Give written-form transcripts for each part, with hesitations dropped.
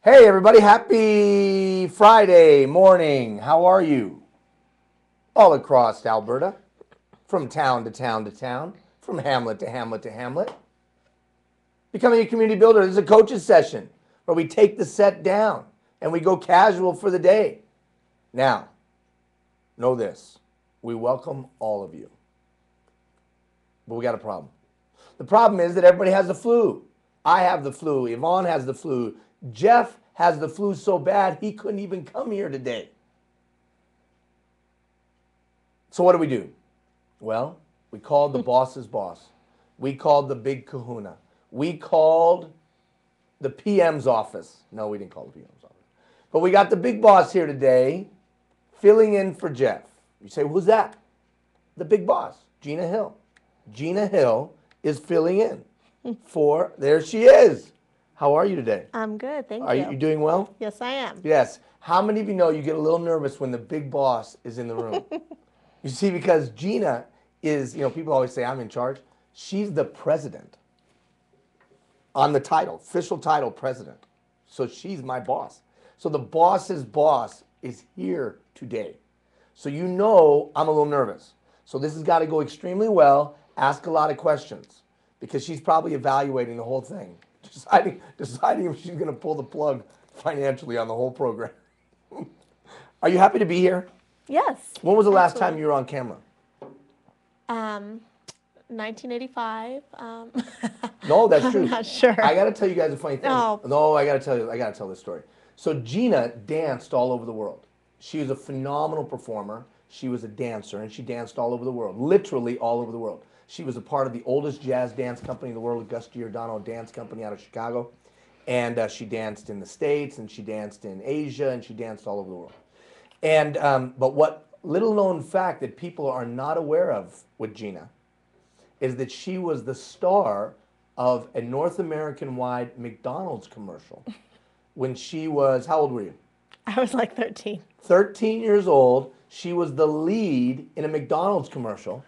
Hey everybody, happy Friday morning. How are you? All across Alberta, from town to town to town, from hamlet to hamlet to hamlet. Becoming a community builder, this is a coach's session where we take the set down and we go casual for the day. Now, know this, we welcome all of you. But we got a problem. The problem is that everybody has the flu. I have the flu, Yvonne has the flu, Jeff has the flu so bad he couldn't even come here today. So what do? Well, we called the boss's boss. We called the big kahuna. We called the PM's office. No, we didn't call the PM's office. But we got the big boss here today filling in for Jeff. You say, who's that? The big boss, Gina Hill. Gina Hill is filling in for, there she is. How are you today? I'm good, thank you. Are you doing well? Yes, I am. Yes. How many of you know you get a little nervous when the big boss is in the room? You see, because Gina is, people always say I'm in charge. She's the president on the title, official title, president. So she's my boss. So the boss's boss is here today. So you know I'm a little nervous. So this has got to go extremely well. Ask a lot of questions because she's probably evaluating the whole thing, deciding if she's going to pull the plug financially on the whole program. Are you happy to be here? Yes. When was the last time you were on camera? 1985. No, that's true. I'm not sure. I got to tell you guys a funny thing. No. I got to tell this story. So Gina danced all over the world. She was a phenomenal performer. She was a dancer, and she danced all over the world, literally all over the world. She was a part of the oldest jazz dance company in the world, Gus Giordano Dance Company out of Chicago. And she danced in the States, and she danced in Asia, and she danced all over the world. And but what little known fact that people are not aware of with Gina is that she was the star of a North American-wide McDonald's commercial when she was, how old were you? I was like 13. 13 years old. She was the lead in a McDonald's commercial.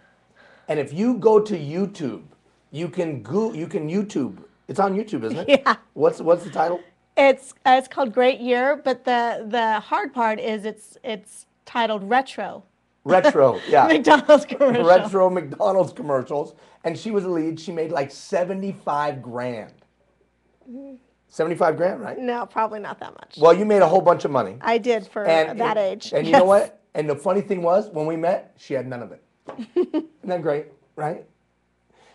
And if you go to YouTube, you can YouTube. It's on YouTube, isn't it? Yeah. What's the title? It's called Great Year, but the hard part is it's titled Retro. Retro, yeah. McDonald's commercial. Retro McDonald's commercials. And she was the lead. She made like 75 grand. 75 grand, right? No, probably not that much. Well, you made a whole bunch of money. I did for that age. And you know what? And the funny thing was, when we met, she had none of it. Isn't that great, right?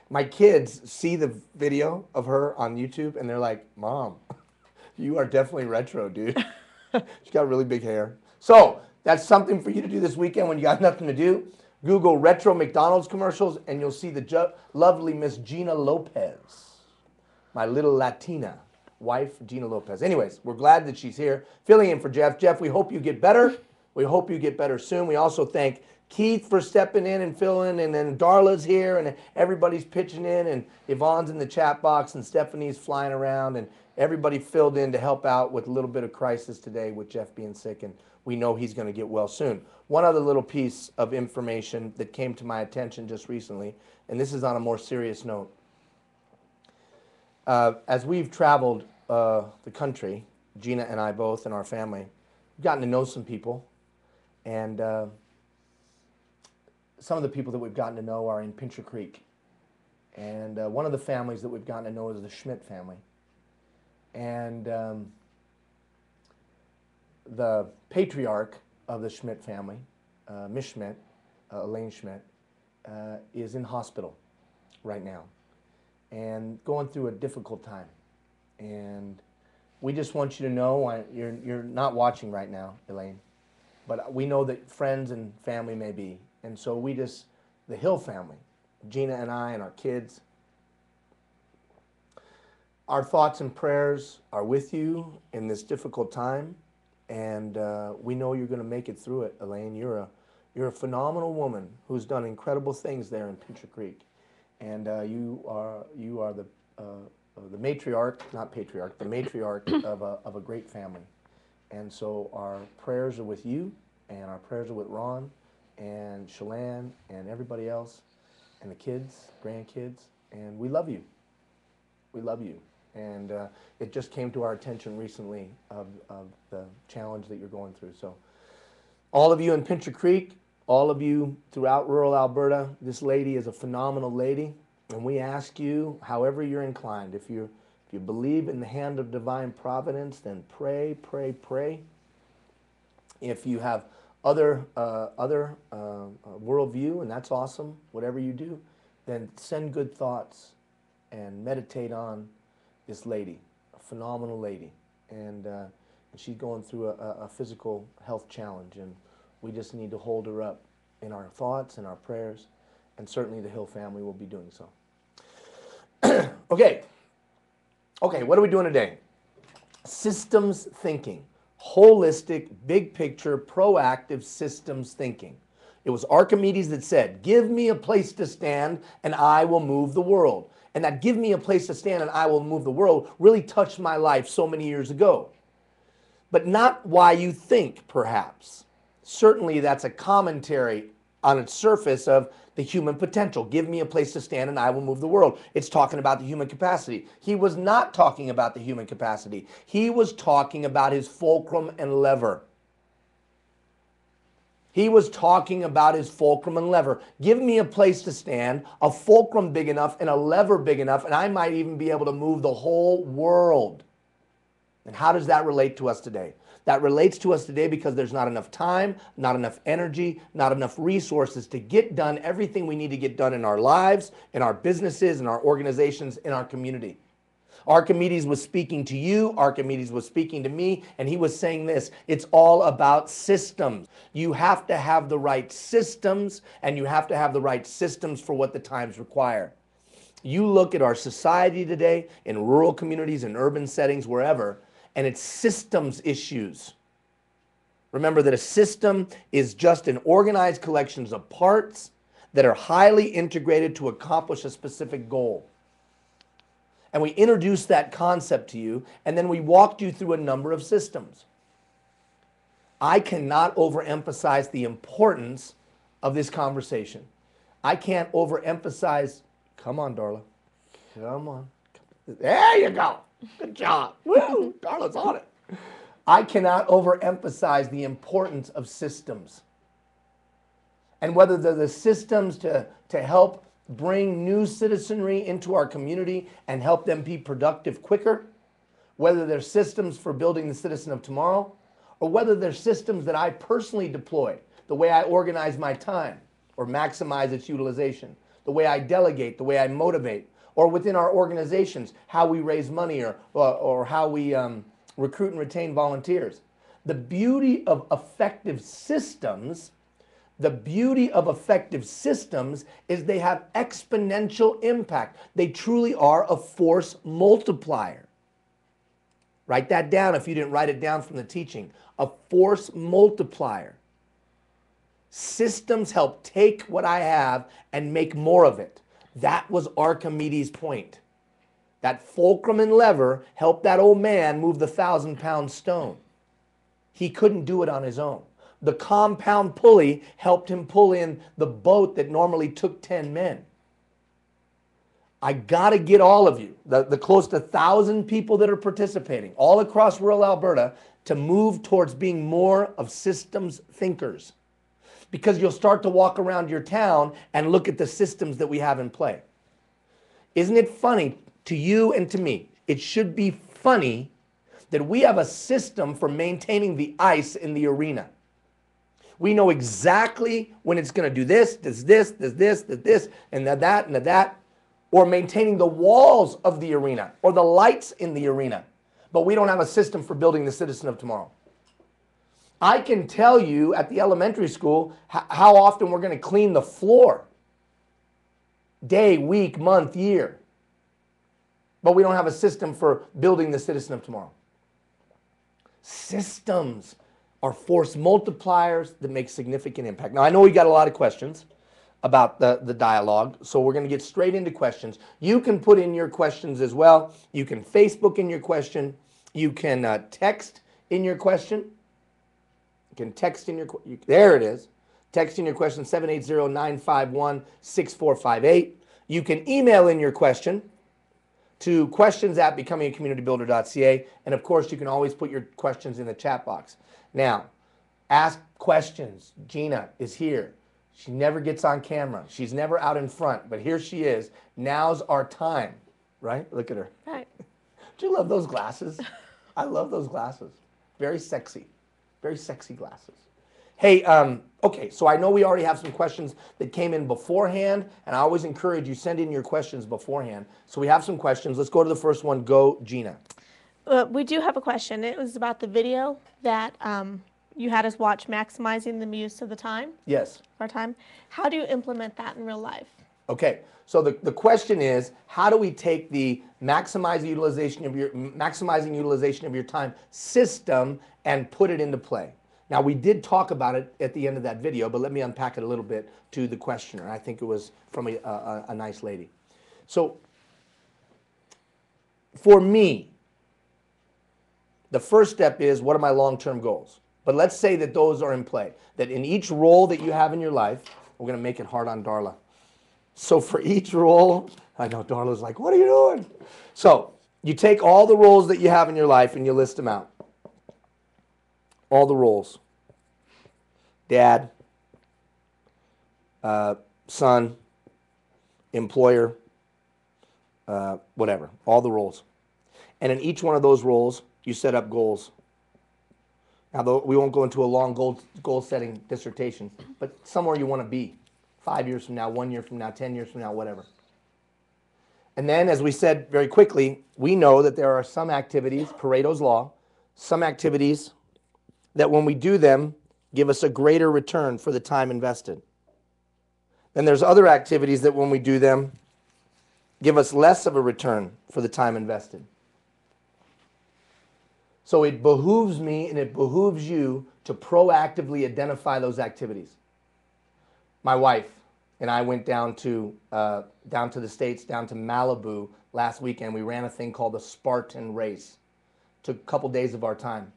My kids see the video of her on YouTube, and they're like, Mom, you are definitely retro, dude. She's got really big hair. So that's something for you to do this weekend when you got nothing to do. Google retro McDonald's commercials, and you'll see the lovely Miss Gina Lopez, my little Latina wife, Gina Lopez. Anyways, we're glad that she's here, filling in for Jeff. Jeff, we hope you get better. We hope you get better soon. We also thank Keith for stepping in and filling, and then Darla's here, and everybody's pitching in, and Yvonne's in the chat box, and Stephanie's flying around, and everybody filled in to help out with a little bit of crisis today with Jeff being sick, and we know he's going to get well soon. One other little piece of information that came to my attention just recently, and this is on a more serious note. As we've traveled the country, Gina and I both and our family, we've gotten to know some people, and some of the people that we've gotten to know are in Pincher Creek. And one of the families that we've gotten to know is the Schmidt family. And the patriarch of the Schmidt family, Miss Schmidt, Elaine Schmidt, is in hospital right now and going through a difficult time. And we just want you to know, you're not watching right now, Elaine, but we know that friends and family may be. And so the Hill family, Gina and I and our kids, our thoughts and prayers are with you in this difficult time. And we know you're going to make it through it, Elaine. You're a phenomenal woman who's done incredible things there in Pincher Creek. And you are the matriarch, not patriarch, the matriarch of a great family. And so our prayers are with you, and our prayers are with Ron and Shalane and everybody else, and the kids, grandkids, and we love you. We love you. And it just came to our attention recently of the challenge that you're going through. So all of you in Pincher Creek, all of you throughout rural Alberta, this lady is a phenomenal lady. And we ask you, however you're inclined, if you believe in the hand of divine providence, then pray, pray, pray. If you have other worldview, and that's awesome, whatever you do, then send good thoughts and meditate on this lady, a phenomenal lady. And she's going through a physical health challenge, and we just need to hold her up in our thoughts and our prayers, and certainly the Hill family will be doing so. Okay, what are we doing today? Systems thinking. Holistic, big picture, proactive systems thinking. It was Archimedes that said, give me a place to stand and I will move the world. And that give me a place to stand and I will move the world really touched my life so many years ago. But not why you think, perhaps. Certainly that's a commentary on its surface of the human potential. Give me a place to stand and I will move the world. It's talking about the human capacity. He was not talking about the human capacity. He was talking about his fulcrum and lever. He was talking about his fulcrum and lever. Give me a place to stand, a fulcrum big enough and a lever big enough, and I might even be able to move the whole world. And how does that relate to us today? That relates to us today because there's not enough time, not enough energy, not enough resources to get done everything we need to get done in our lives, in our businesses, in our organizations, in our community. Archimedes was speaking to you, Archimedes was speaking to me, and he was saying this, it's all about systems. You have to have the right systems, and you have to have the right systems for what the times require. You look at our society today, in rural communities, in urban settings, wherever, and it's systems issues. Remember that a system is just an organized collection of parts that are highly integrated to accomplish a specific goal. And we introduced that concept to you, and then we walked you through a number of systems. I cannot overemphasize the importance of this conversation. I can't overemphasize, come on, Darla, come on. There you go. Good job. Woo! Darla's on it. I cannot overemphasize the importance of systems. And whether they're the systems to help bring new citizenry into our community and help them be productive quicker, whether they're systems for building the citizen of tomorrow, or whether they're systems that I personally deploy, the way I organize my time or maximize its utilization, the way I delegate, the way I motivate, or within our organizations, how we raise money or how we recruit and retain volunteers. The beauty of effective systems is they have exponential impact. They truly are a force multiplier. Write that down if you didn't write it down from the teaching. A force multiplier. Systems help take what I have and make more of it. That was Archimedes' point. That fulcrum and lever helped that old man move the 1,000-pound stone. He couldn't do it on his own. The compound pulley helped him pull in the boat that normally took 10 men. I got to get all of you, the close to 1,000 people that are participating all across rural Alberta, to move towards being more of systems thinkers. Because you'll start to walk around your town and look at the systems that we have in play. Isn't it funny to you and to me? It should be funny that we have a system for maintaining the ice in the arena. We know exactly when it's going to do this, does this, and that, or maintaining the walls of the arena, or the lights in the arena. But we don't have a system for building the citizen of tomorrow. I can tell you at the elementary school how often we're going to clean the floor. Day, week, month, year. But we don't have a system for building the citizen of tomorrow. Systems are force multipliers that make significant impact. Now, I know we got a lot of questions about the dialogue, so we're going to get straight into questions. You can put in your questions as well. You can Facebook in your question. You can text in your question. You can text in your question. There it is. Text in your question, 780-951-6458. You can email in your question to questions@becomingacommunitybuilder.ca. And of course, you can always put your questions in the chat box. Now, ask questions. Gina is here. She never gets on camera. She's never out in front, but here she is. Now's our time, right? Look at her. Right. Do you love those glasses? I love those glasses. Very sexy glasses. Hey, okay, so I know we already have some questions that came in beforehand, and I always encourage you, send in your questions beforehand. So we have some questions. Let's go to the first one. Go, Gina. We do have a question. It was about the video that you had us watch, maximizing the use of the time. Yes. Our time. How do you implement that in real life? Okay, so the question is, how do we take the maximizing utilization of your time system and put it into play? Now, we did talk about it at the end of that video, but let me unpack it a little bit to the questioner. I think it was from a nice lady. So, for me, the first step is, what are my long-term goals? But let's say that those are in play, that in each role that you have in your life, we're going to make it hard on Darla. So for each role, I know Darla's like, what are you doing? So you take all the roles that you have in your life and you list them out. All the roles. Dad, son, employer, whatever. All the roles. And in each one of those roles, you set up goals. Now, we won't go into a long goal-setting dissertation, but somewhere you want to be. 5 years from now, 1 year from now, 10 years from now, whatever. And then, as we said very quickly, we know that there are some activities, Pareto's Law, some activities that when we do them, give us a greater return for the time invested. Then there's other activities that when we do them, give us less of a return for the time invested. So it behooves me and it behooves you to proactively identify those activities. My wife and I went down to the States, down to Malibu last weekend. We ran a thing called the Spartan Race. Took a couple days of our time.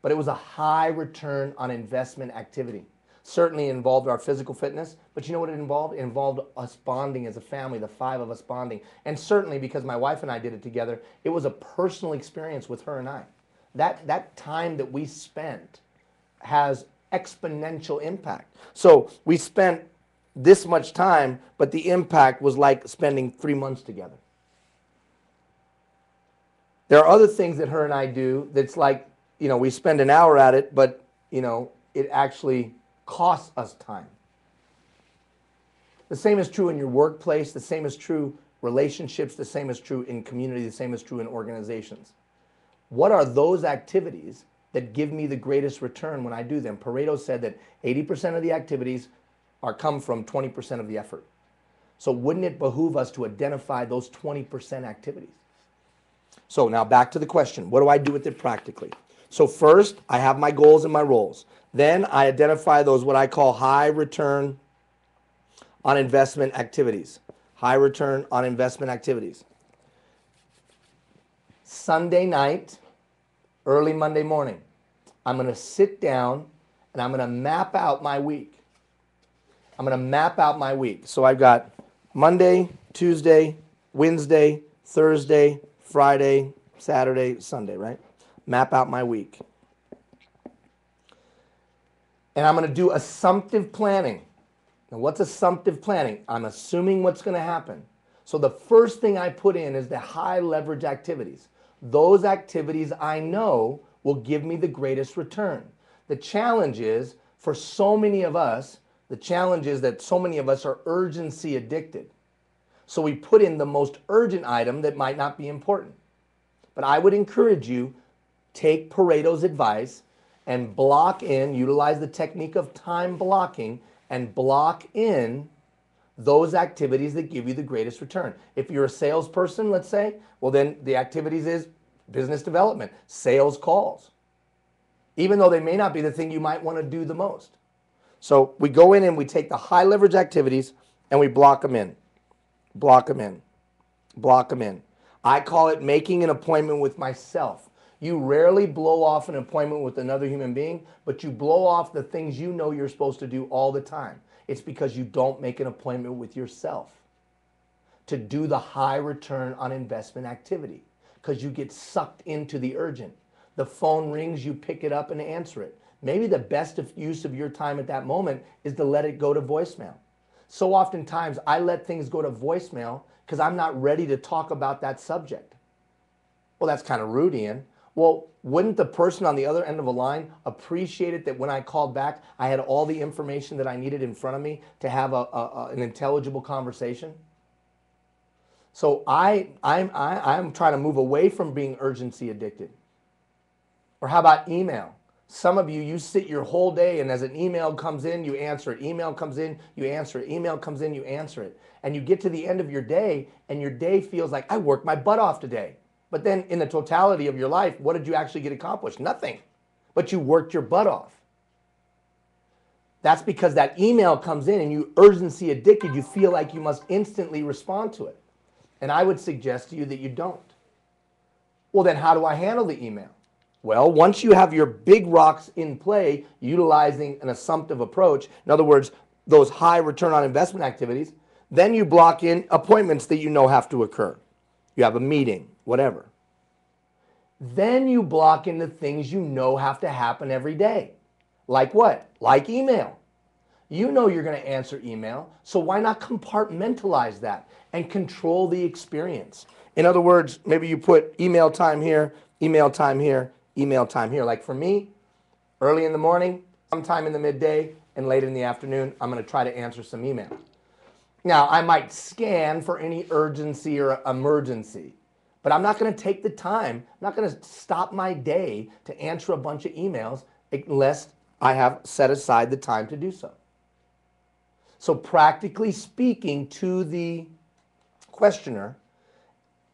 But it was a high return on investment activity. Certainly involved our physical fitness, but you know what it involved? It involved us bonding as a family, the 5 of us bonding. And certainly because my wife and I did it together, it was a personal experience with her and I. That time that we spent has exponential impact. So we spent this much time, but the impact was like spending 3 months together. There are other things that her and I do that's like, you know, we spend an hour at it, but, you know, it actually costs us time. The same is true in your workplace. The same is true relationships. The same is true in community. The same is true in organizations. What are those activities that give me the greatest return when I do them? Pareto said that 80% of the activities come from 20% of the effort. So wouldn't it behoove us to identify those 20% activities? So now back to the question, what do I do with it practically? So first, I have my goals and my roles. Then I identify those what I call high return on investment activities. High return on investment activities. Sunday night, early Monday morning, I'm going to sit down and I'm going to map out my week. I'm going to map out my week. So I've got Monday, Tuesday, Wednesday, Thursday, Friday, Saturday, Sunday, right? Map out my week. And I'm going to do assumptive planning. Now, what's assumptive planning? I'm assuming what's going to happen. So the first thing I put in is the high leverage activities. Those activities I know will give me the greatest return. The challenge is, for so many of us, the challenge is that so many of us are urgency addicted. So we put in the most urgent item that might not be important. But I would encourage you, take Pareto's advice and block in, utilize the technique of time blocking, and block in those activities that give you the greatest return. If you're a salesperson, let's say, well then the activities is business development, sales calls, even though they may not be the thing you might want to do the most. So we go in and we take the high leverage activities and we block them in. Block them in. Block them in. I call it making an appointment with myself. You rarely blow off an appointment with another human being, but you blow off the things you know you're supposed to do all the time. It's because you don't make an appointment with yourself. to do the high return on investment activity because you get sucked into the urgent. The phone rings, you pick it up and answer it. Maybe the best use of your time at that moment is to let it go to voicemail. So oftentimes I let things go to voicemail because I'm not ready to talk about that subject. Well, that's kind of rude, Ian. Well, wouldn't the person on the other end of a line appreciate it that when I called back, I had all the information that I needed in front of me to have an intelligible conversation? So I'm trying to move away from being urgency addicted. Or how about email? Some of you sit your whole day and as an email comes in, you answer it. Email comes in, you answer it. Email comes in, you answer it. And you get to the end of your day and your day feels like, I worked my butt off today. But then in the totality of your life, what did you actually get accomplished? Nothing. But you worked your butt off. That's because that email comes in and you urgency addicted, you feel like you must instantly respond to it. And I would suggest to you that you don't. Well, then how do I handle the email? Well, once you have your big rocks in play, utilizing an assumptive approach, in other words, those high return on investment activities, then you block in appointments that you know have to occur. You have a meeting, whatever. Then you block in the things you know have to happen every day. Like what? Like email. You know you're going to answer email, so why not compartmentalize that and control the experience? In other words, maybe you put email time here, email time here, email time here. Like for me, early in the morning, sometime in the midday, and late in the afternoon, I'm going to try to answer some email. Now, I might scan for any urgency or emergency, but I'm not going to take the time, I'm not going to stop my day to answer a bunch of emails unless I have set aside the time to do so. So practically speaking to the questioner,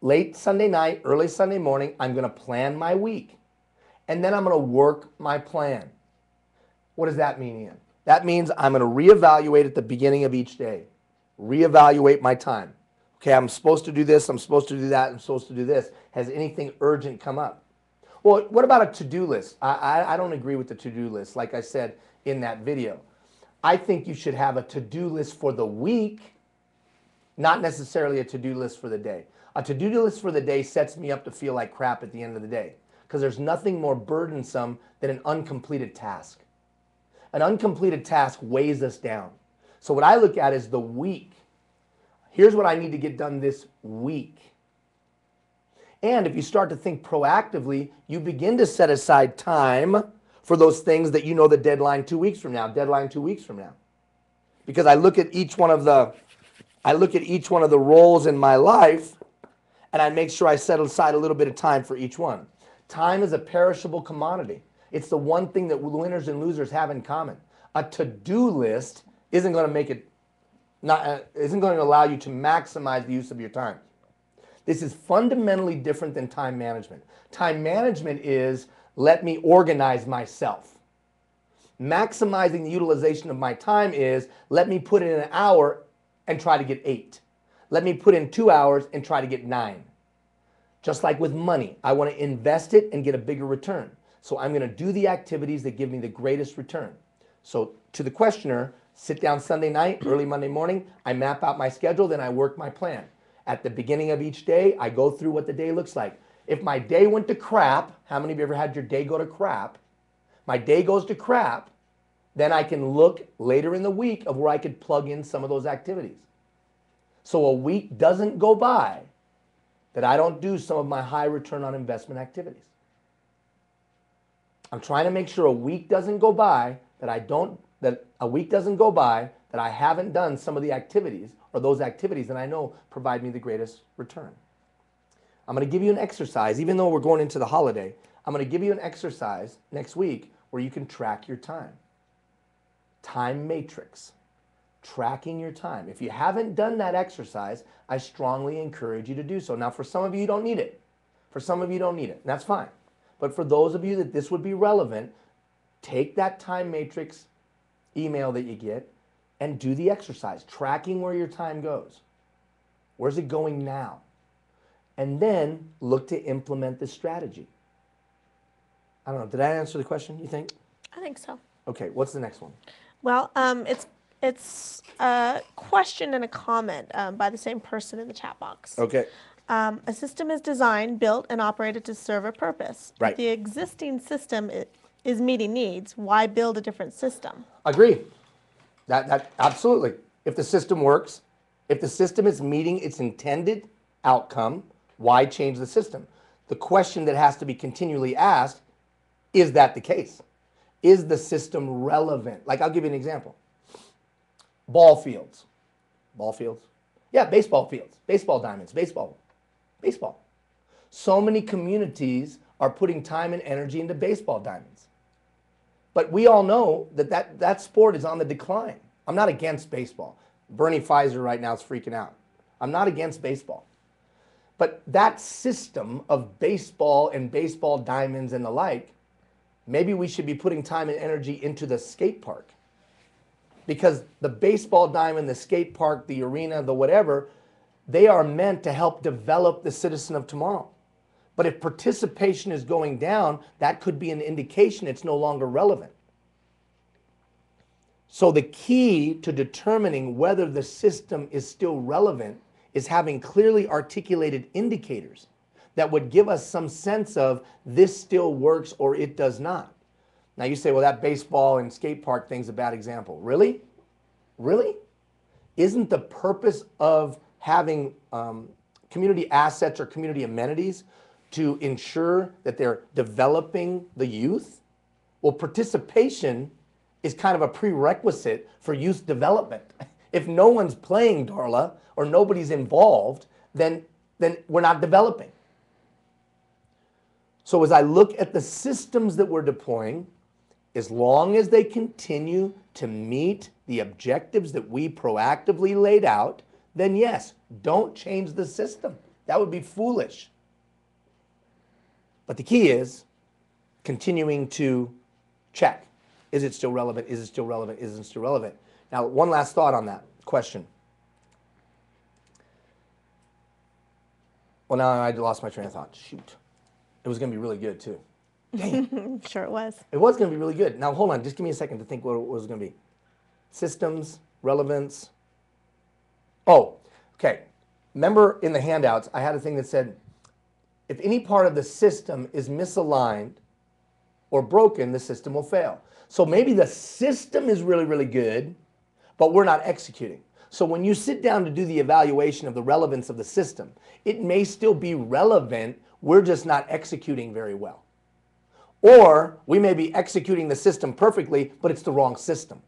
late Sunday night, early Sunday morning, I'm going to plan my week. And then I'm going to work my plan. What does that mean, Ian? That means I'm going to reevaluate at the beginning of each day. Reevaluate my time. Okay, I'm supposed to do this, I'm supposed to do that, I'm supposed to do this. Has anything urgent come up? Well, what about a to-do list? I don't agree with the to-do list, like I said in that video. I think you should have a to-do list for the week, not necessarily a to-do list for the day. A to-do list for the day sets me up to feel like crap at the end of the day because there's nothing more burdensome than an uncompleted task. An uncompleted task weighs us down. So what I look at is the week. Here's what I need to get done this week. And if you start to think proactively, you begin to set aside time for those things that you know the deadline 2 weeks from now, deadline 2 weeks from now. Because I look at each one of the roles in my life and I make sure I set aside a little bit of time for each one. Time is a perishable commodity. It's the one thing that winners and losers have in common. A to-do list isn't going to allow you to maximize the use of your time. This is fundamentally different than time management. Time management is let me organize myself. Maximizing the utilization of my time is let me put in an hour and try to get 8. Let me put in 2 hours and try to get 9. Just like with money, I want to invest it and get a bigger return. So I'm going to do the activities that give me the greatest return. So to the questioner, sit down Sunday night, early Monday morning, I map out my schedule, then I work my plan. At the beginning of each day, I go through what the day looks like. If my day went to crap, how many of you ever had your day go to crap? My day goes to crap, then I can look later in the week of where I could plug in some of those activities. So a week doesn't go by that I don't do some of my high return on investment activities. I'm trying to make sure a week doesn't go by that I haven't done some of the activities or those activities that I know provide me the greatest return. I'm going to give you an exercise, even though we're going into the holiday, I'm going to give you an exercise next week where you can track your time. Time matrix. Tracking your time. If you haven't done that exercise, I strongly encourage you to do so. Now, for some of you, you don't need it. For some of you, you don't need it. And that's fine. But for those of you that this would be relevant, take that time matrix email that you get and do the exercise, tracking where your time goes. Where's it going now? And then look to implement the strategy. I don't know. Did I answer the question, you think? I think so. Okay, what's the next one? Well, it's It's a question and a comment by the same person in the chat box. Okay. A system is designed, built, and operated to serve a purpose. Right. If the existing system is meeting needs, why build a different system? Agree. That absolutely. If the system works, if the system is meeting its intended outcome, why change the system? The question that has to be continually asked, is that the case? Is the system relevant? Like, I'll give you an example. Ball fields. Ball fields? Yeah, baseball fields. Baseball diamonds. Baseball. So many communities are putting time and energy into baseball diamonds. But we all know that sport is on the decline. I'm not against baseball. Bernie Pfizer right now is freaking out. I'm not against baseball. But that system of baseball and baseball diamonds and the like, maybe we should be putting time and energy into the skate park. Because the baseball diamond, the skate park, the arena, the whatever, they are meant to help develop the citizen of tomorrow. But if participation is going down, that could be an indication it's no longer relevant. So the key to determining whether the system is still relevant is having clearly articulated indicators that would give us some sense of this still works or it does not. Now you say, well, that baseball and skate park thing's a bad example. Really? Really? Isn't the purpose of having community assets or community amenities to ensure that they're developing the youth? Well, participation is kind of a prerequisite for youth development. If no one's playing, Darla, or nobody's involved, then we're not developing. So as I look at the systems that we're deploying, as long as they continue to meet the objectives that we proactively laid out, then yes, don't change the system. That would be foolish. But the key is continuing to check. Is it still relevant? Is it still relevant? Is it still relevant? Now, one last thought on that question. Well, now I lost my train of thought. Shoot. It was going to be really good, too. Dang. Sure it was. It was going to be really good. Now, hold on. Just give me a second to think what it was going to be. Systems, relevance. Oh, okay. Remember in the handouts, I had a thing that said, if any part of the system is misaligned or broken, the system will fail. So maybe the system is really, really good, but we're not executing. So when you sit down to do the evaluation of the relevance of the system, it may still be relevant, we're just not executing very well. Or we may be executing the system perfectly, but it's the wrong system.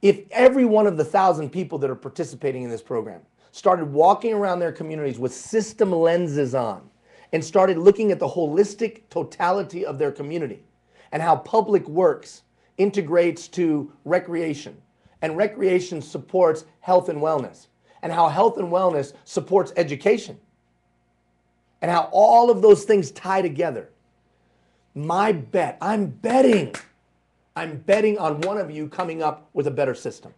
If every one of the 1,000 people that are participating in this program started walking around their communities with system lenses on and started looking at the holistic totality of their community and how public works integrates to recreation, and recreation supports health and wellness, and how health and wellness supports education, and how all of those things tie together. My bet, I'm betting on one of you coming up with a better system.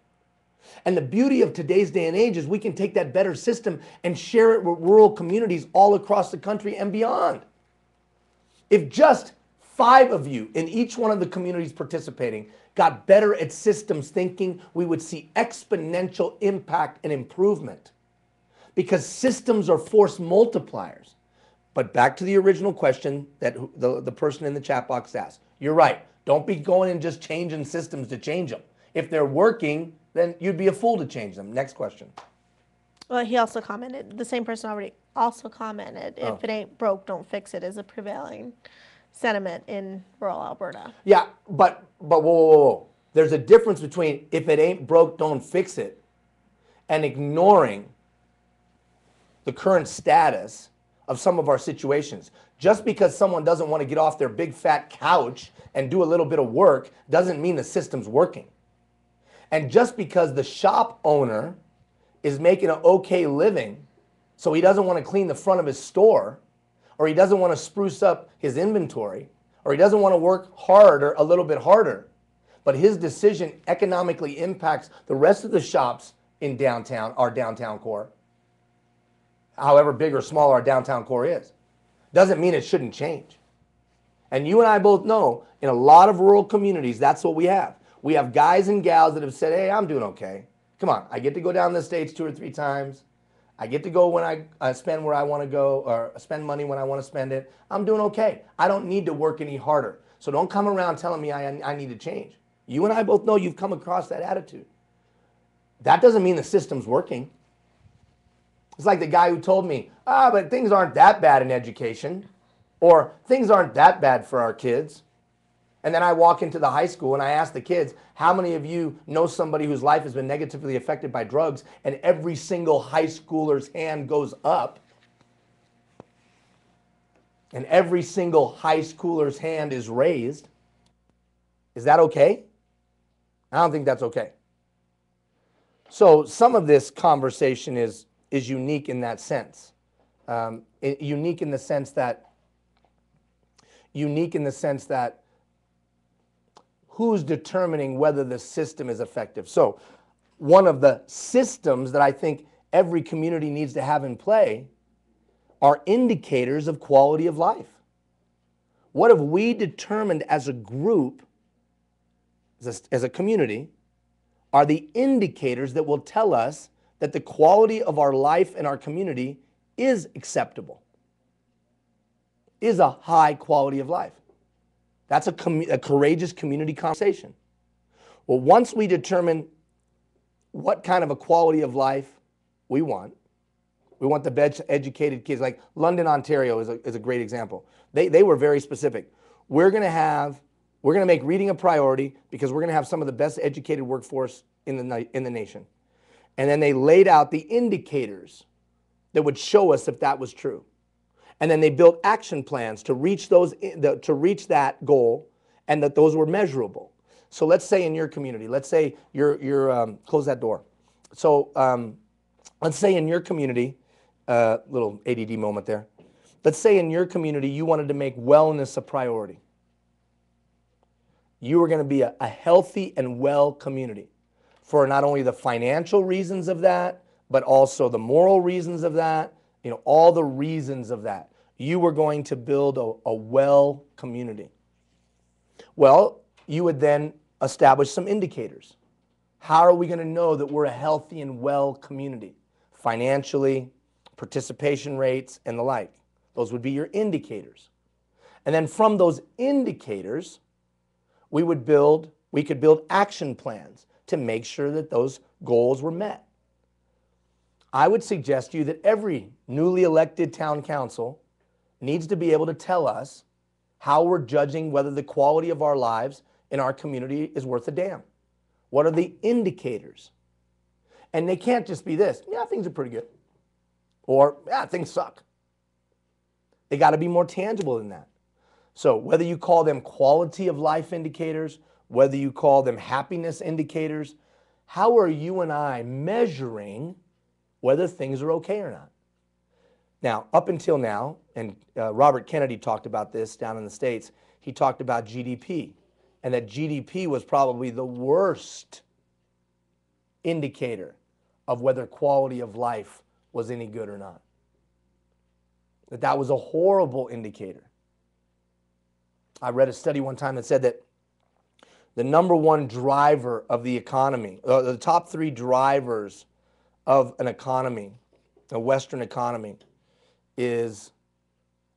And the beauty of today's day and age is we can take that better system and share it with rural communities all across the country and beyond. If just 5 of you in each one of the communities participating got better at systems thinking, we would see exponential impact and improvement. Because systems are force multipliers. But back to the original question that the person in the chat box asked. You're right. Don't be going and just changing systems to change them. If they're working, then you'd be a fool to change them. Next question. Well, he also commented, the same person already also commented, if it ain't broke, don't fix it, is a prevailing sentiment in rural Alberta. Yeah, but whoa. There's a difference between if it ain't broke, don't fix it, and ignoring the current status of some of our situations. Just because someone doesn't want to get off their big fat couch and do a little bit of work doesn't mean the system's working. And just because the shop owner is making an okay living, so he doesn't want to clean the front of his store, or he doesn't want to spruce up his inventory, or he doesn't want to work harder, a little bit harder, but his decision economically impacts the rest of the shops in downtown, our downtown core, however big or small our downtown core is, doesn't mean it shouldn't change. And you and I both know in a lot of rural communities, that's what we have. We have guys and gals that have said, hey, I'm doing okay. Come on, I get to go down the States 2 or 3 times. I get to go when I spend where I want to go, or spend money when I want to spend it. I'm doing okay. I don't need to work any harder. So don't come around telling me I need to change. You and I both know you've come across that attitude. That doesn't mean the system's working. It's like the guy who told me, but things aren't that bad in education, or things aren't that bad for our kids. And then I walk into the high school and I ask the kids, how many of you know somebody whose life has been negatively affected by drugs? And every single high schooler's hand goes up. And every single high schooler's hand is raised. Is that okay? I don't think that's okay. So some of this conversation is unique in that sense. Unique in the sense that who's determining whether the system is effective. So one of the systems that I think every community needs to have in play are indicators of quality of life. What have we determined as a group, as a community, are the indicators that will tell us that the quality of our life in our community is acceptable, is a high quality of life? That's a courageous community conversation. Well, once we determine what kind of a quality of life we want the best educated kids. Like London, Ontario is a great example. They were very specific. We're going to make reading a priority because we're going to have some of the best educated workforce in the nation. And then they laid out the indicators that would show us if that was true. And then they built action plans to reach that goal, and that those were measurable. So let's say in your community, let's say you're close that door. So let's say in your community, little ADD moment there. Let's say in your community you wanted to make wellness a priority. You were going to be a healthy and well community for not only the financial reasons of that, but also the moral reasons of that. All the reasons of that. You were going to build a well community. Well, you would then establish some indicators. How are we going to know that we're a healthy and well community? Financially, participation rates, and the like. Those would be your indicators. And then from those indicators, we could build action plans to make sure that those goals were met. I would suggest to you that every newly elected town council needs to be able to tell us how we're judging whether the quality of our lives in our community is worth a damn. What are the indicators? And they can't just be this, yeah, things are pretty good. Or, yeah, things suck. They got to be more tangible than that. So whether you call them quality of life indicators, whether you call them happiness indicators, how are you and I measuring whether things are okay or not? Now, up until now, and Robert Kennedy talked about this down in the States, he talked about GDP, and that GDP was probably the worst indicator of whether quality of life was any good or not. That was a horrible indicator. I read a study one time that said that the number one driver of the economy, the top 3 drivers of an economy, a Western economy, is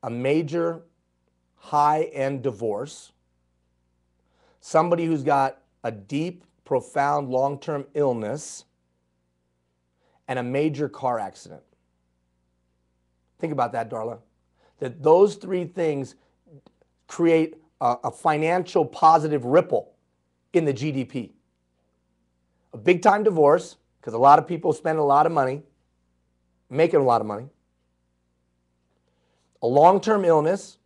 a major high-end divorce, somebody who's got a deep, profound, long-term illness, and a major car accident. Think about that, Darla. That those 3 things create a financial positive ripple in the GDP. A big-time divorce, because a lot of people spend a lot of money, making a lot of money. A long-term illness,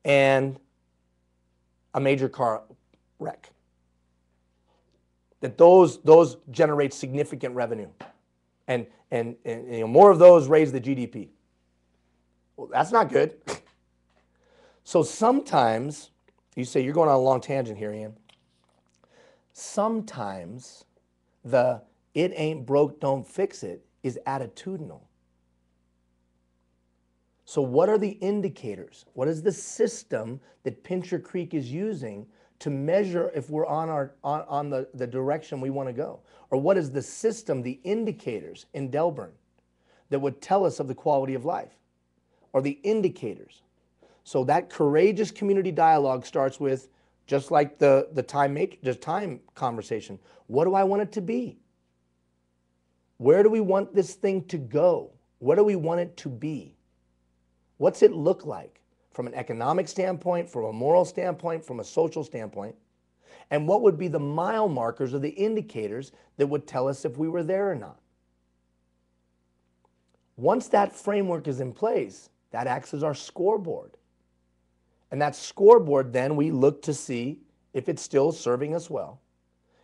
and a major car wreck. That those generate significant revenue, and more of those raise the GDP. Well, that's not good. So sometimes you say you're going on a long tangent here, Ian. Sometimes the "it ain't broke, don't fix it" is attitudinal. So what are the indicators? What is the system that Pincher Creek is using to measure if we're on the direction we want to go? Or what is the system, the indicators in Delburn that would tell us of the quality of life? Or the indicators. So that courageous community dialogue starts with, just like the time conversation, what do I want it to be? Where do we want this thing to go? What do we want it to be? What's it look like from an economic standpoint, from a moral standpoint, from a social standpoint? And what would be the mile markers or the indicators that would tell us if we were there or not? Once that framework is in place, that acts as our scoreboard. And that scoreboard, then we look to see if it's still serving us well.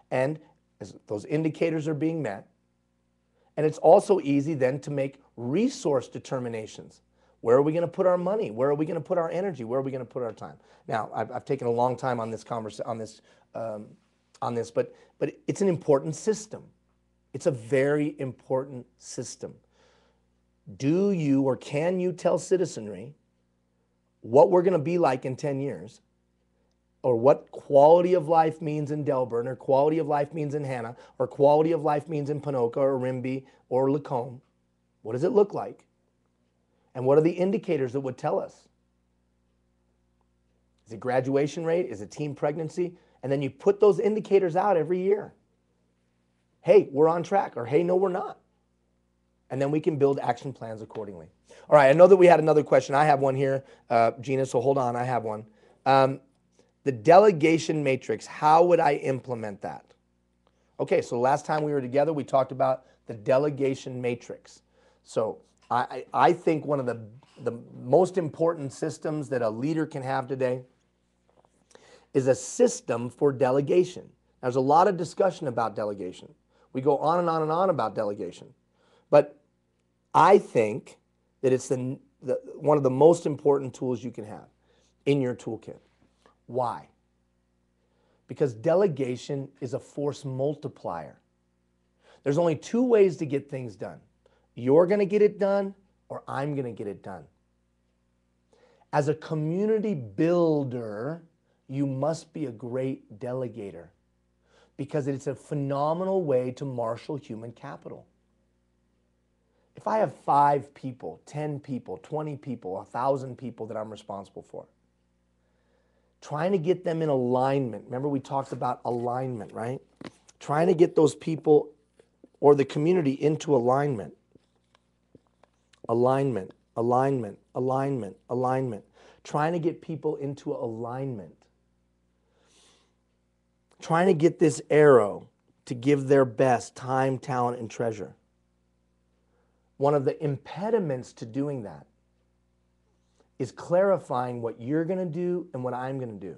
And as those indicators are being met. And it's also easy then to make resource determinations. Where are we going to put our money? Where are we going to put our energy? Where are we going to put our time? Now, I've taken a long time on this but it's an important system. It's a very important system. Do you or can you tell citizenry what we're going to be like in 10 years, or what quality of life means in Delburn, or quality of life means in Hannah, or quality of life means in Ponoka or Rimby or Lacombe? What does it look like? And what are the indicators that would tell us? Is it graduation rate? Is it teen pregnancy? And then you put those indicators out every year. Hey, we're on track, or hey, no, we're not. And then we can build action plans accordingly. All right, I know that we had another question. I have one here, Gina, so hold on, I have one. The delegation matrix, how would I implement that? Okay, so last time we were together, we talked about the delegation matrix. So I think one of the most important systems that a leader can have today is a system for delegation. There's a lot of discussion about delegation. We go on and on and on about delegation. But I think that it's one of the most important tools you can have in your toolkit. Why? Because delegation is a force multiplier. There's only two ways to get things done. You're going to get it done, or I'm going to get it done. As a community builder, you must be a great delegator, because it's a phenomenal way to marshal human capital. If I have 5 people, 10 people, 20 people, 1,000 people that I'm responsible for, trying to get them in alignment. Remember, we talked about alignment, right? Trying to get those people or the community into alignment. Alignment, alignment, alignment, alignment. Trying to get people into alignment. Trying to get this arrow to give their best time, talent, and treasure. One of the impediments to doing that is clarifying what you're going to do and what I'm going to do.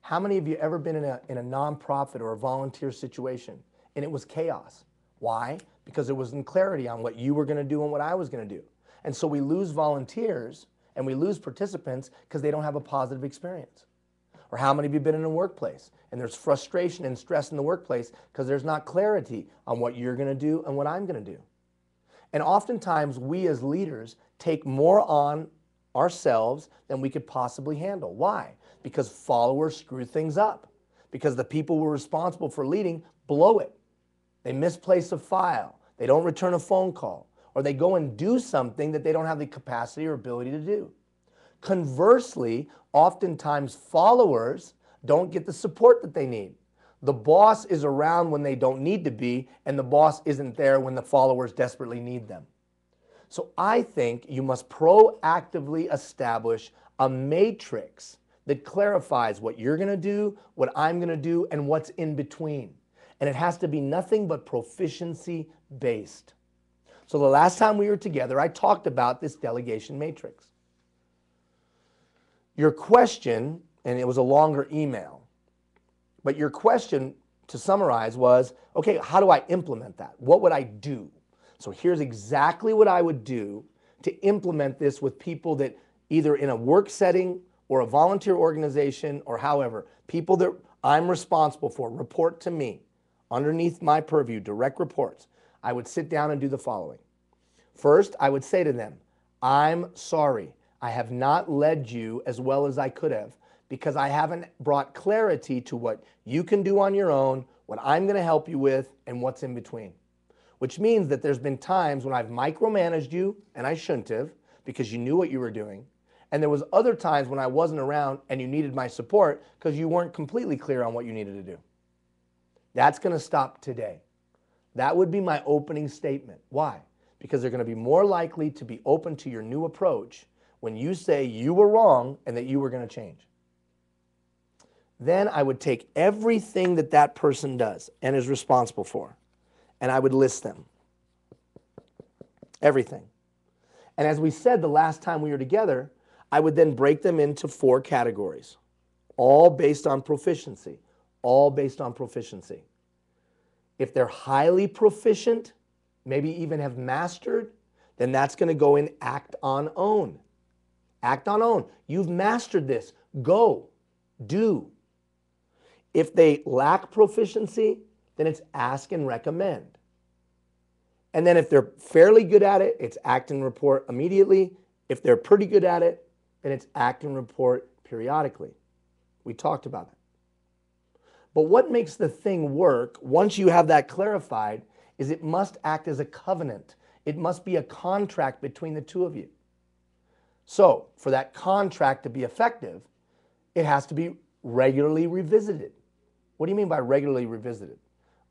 How many of you ever been in a nonprofit or a volunteer situation and it was chaos? Why? Because there wasn't clarity on what you were going to do and what I was going to do. And so we lose volunteers and we lose participants because they don't have a positive experience. Or how many of you have been in a workplace and there's frustration and stress in the workplace because there's not clarity on what you're going to do and what I'm going to do. And oftentimes we as leaders take more on ourselves than we could possibly handle. Why? Because followers screw things up. Because the people we're responsible for leading blow it. They misplace a file. They don't return a phone call. Or they go and do something that they don't have the capacity or ability to do. Conversely, oftentimes followers don't get the support that they need. The boss is around when they don't need to be, and the boss isn't there when the followers desperately need them. So I think you must proactively establish a matrix that clarifies what you're going to do, what I'm going to do, and what's in between. And it has to be nothing but proficiency based. So the last time we were together, I talked about this delegation matrix. Your question, and it was a longer email, but your question, to summarize, was, okay, how do I implement that? What would I do? So here's exactly what I would do to implement this with people that either in a work setting or a volunteer organization or however, people that I'm responsible for report to me underneath my purview, direct reports. I would sit down and do the following. First, I would say to them, I'm sorry, I have not led you as well as I could have because I haven't brought clarity to what you can do on your own, what I'm going to help you with, and what's in between. Which means that there's been times when I've micromanaged you, and I shouldn't have, because you knew what you were doing. And there was other times when I wasn't around and you needed my support because you weren't completely clear on what you needed to do. That's going to stop today. That would be my opening statement. Why? Because they're going to be more likely to be open to your new approach when you say you were wrong and that you were going to change. Then I would take everything that that person does and is responsible for, and I would list them. Everything. And as we said the last time we were together, I would then break them into 4 categories, all based on proficiency, all based on proficiency. If they're highly proficient, maybe even have mastered, then that's going to go in act on own. Act on own. You've mastered this. Go. Do. If they lack proficiency, then it's ask and recommend. And then if they're fairly good at it, it's act and report immediately. If they're pretty good at it, then it's act and report periodically. We talked about that. But what makes the thing work, once you have that clarified, is it must act as a covenant. It must be a contract between the two of you. So, for that contract to be effective, it has to be regularly revisited. What do you mean by regularly revisited?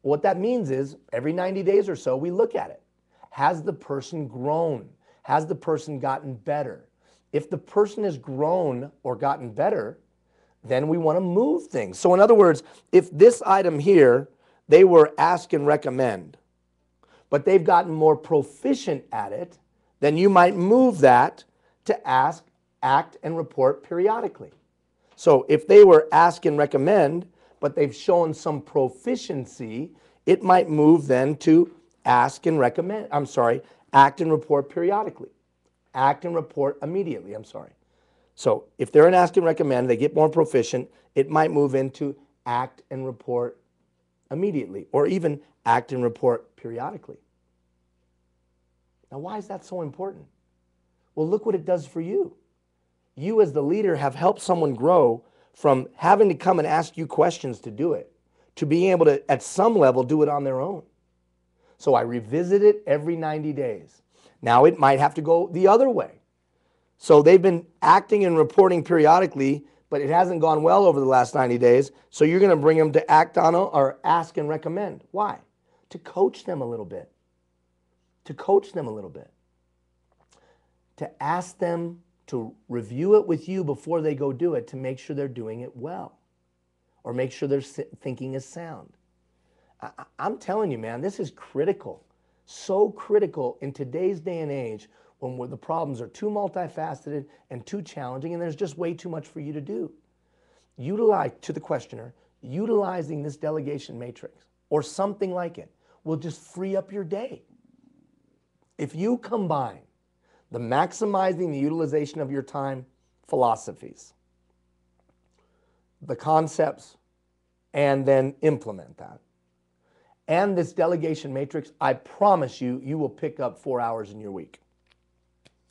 What that means is every 90 days or so, we look at it. Has the person grown? Has the person gotten better? If the person has grown or gotten better, then we want to move things. So in other words, if this item here, they were ask and recommend, but they've gotten more proficient at it, then you might move that to ask, act, and report periodically. So if they were ask and recommend, but they've shown some proficiency, it might move then to ask and recommend, act and report periodically. Act and report immediately, So if they're an ask and recommend, they get more proficient, it might move into act and report immediately, or even act and report periodically. Now, why is that so important? Well, look what it does for you. You as the leader have helped someone grow from having to come and ask you questions to do it, to being able to, at some level, do it on their own. So I revisit it every 90 days. Now it might have to go the other way. So they've been acting and reporting periodically, but it hasn't gone well over the last 90 days. So you're going to bring them to act on or ask and recommend. Why? To coach them a little bit. To coach them a little bit. To ask them to review it with you before they go do it to make sure they're doing it well or make sure their thinking is sound. I'm telling you, man, this is critical. So critical in today's day and age when the problems are too multifaceted and too challenging and there's just way too much for you to do. Utilize, to the questioner, utilizing this delegation matrix or something like it will just free up your day. If you combine the maximizing the utilization of your time philosophies, the concepts, and then implement that, and this delegation matrix, I promise you, you will pick up 4 hours in your week.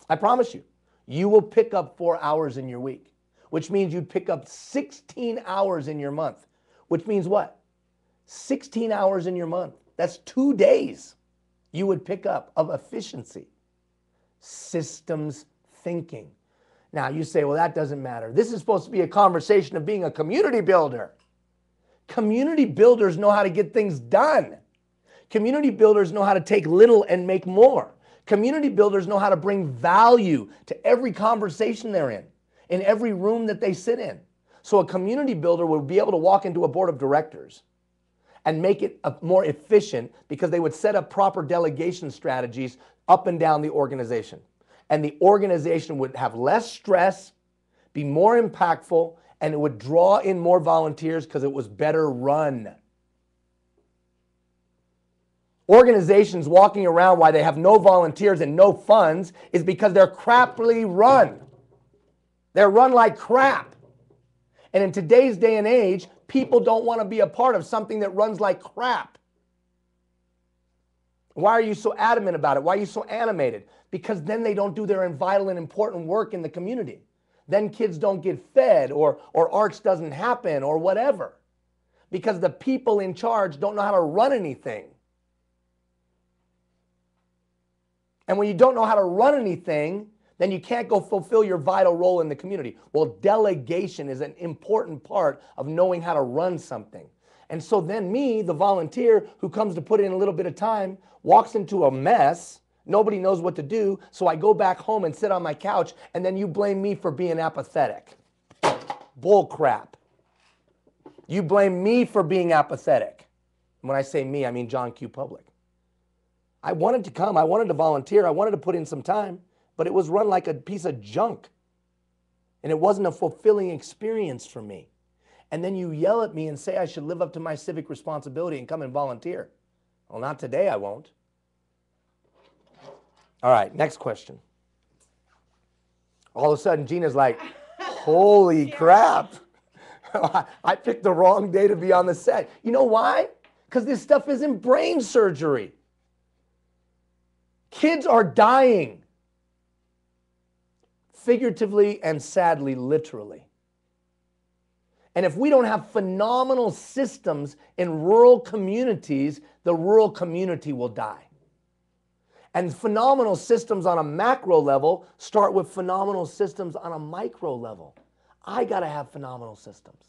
I promise you, you will pick up 4 hours in your week, which means you'd pick up 16 hours in your month, which means what? 16 hours in your month. That's 2 days you would pick up of efficiency. Systems thinking. Now you say, well, that doesn't matter. This is supposed to be a conversation of being a community builder. Community builders know how to get things done. Community builders know how to take little and make more. Community builders know how to bring value to every conversation they're in every room that they sit in. So a community builder would be able to walk into a board of directors and make it more efficient because they would set up proper delegation strategies up and down the organization. And the organization would have less stress, be more impactful, and it would draw in more volunteers because it was better run. Organizations walking around why they have no volunteers and no funds is because they're crappily run. They're run like crap. And in today's day and age, people don't want to be a part of something that runs like crap. Why are you so adamant about it? Why are you so animated? Because then they don't do their vital and important work in the community. then kids don't get fed, or arts doesn't happen, or whatever. Because the people in charge don't know how to run anything. And when you don't know how to run anything, then you can't go fulfill your vital role in the community. Well, delegation is an important part of knowing how to run something. And so then me, the volunteer who comes to put in a little bit of time, walks into a mess. Nobody knows what to do. So I go back home and sit on my couch, and then you blame me for being apathetic. Bull crap. You blame me for being apathetic. When I say me, I mean John Q. Public. I wanted to come. I wanted to volunteer. I wanted to put in some time, but it was run like a piece of junk. And it wasn't a fulfilling experience for me. And then you yell at me and say I should live up to my civic responsibility and come and volunteer. Well, not today, I won't. All right, next question. All of a sudden, Gina's like, holy crap. I picked the wrong day to be on the set. You know why? Because this stuff isn't brain surgery. Kids are dying. Figuratively and sadly, literally. And if we don't have phenomenal systems in rural communities, the rural community will die. And phenomenal systems on a macro level start with phenomenal systems on a micro level. I got to have phenomenal systems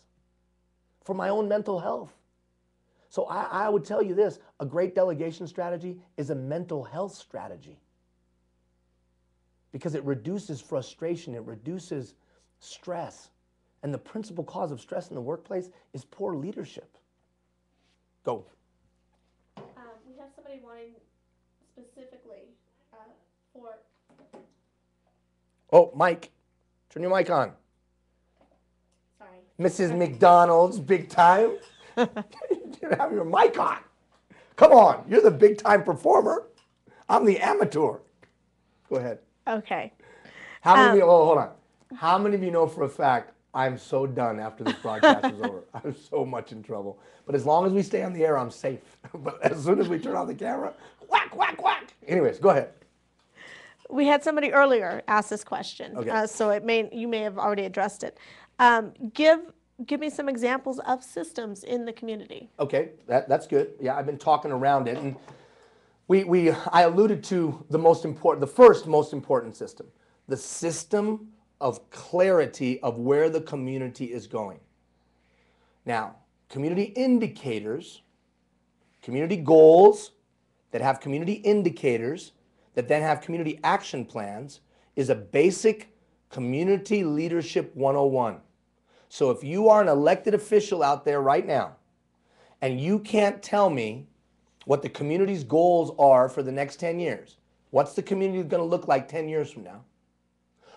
for my own mental health. So I would tell you this, a great delegation strategy is a mental health strategy. Because it reduces frustration, it reduces stress. And the principal cause of stress in the workplace is poor leadership. Go. We have somebody wanting specifically for... Oh, Mike. Turn your mic on. Sorry. Mrs. McDonald's, big time. You have your mic on. Come on, you're the big time performer. I'm the amateur. Go ahead. Okay. How many of you, hold on. How many of you know for a fact I'm so done after this broadcast is over? I'm so much in trouble. But as long as we stay on the air, I'm safe. But as soon as we turn on the camera, whack, whack, whack. Anyways, go ahead. We had somebody earlier ask this question, Okay. so you may have already addressed it. Give me some examples of systems in the community. Okay, that's good. Yeah, I've been talking around it, and I alluded to the first most important system, the system of clarity of where the community is going. Now, community indicators, community goals that have community indicators that then have community action plans is a basic community leadership 101. So if you are an elected official out there right now and you can't tell me what the community's goals are for the next 10 years, what's the community going to look like 10 years from now?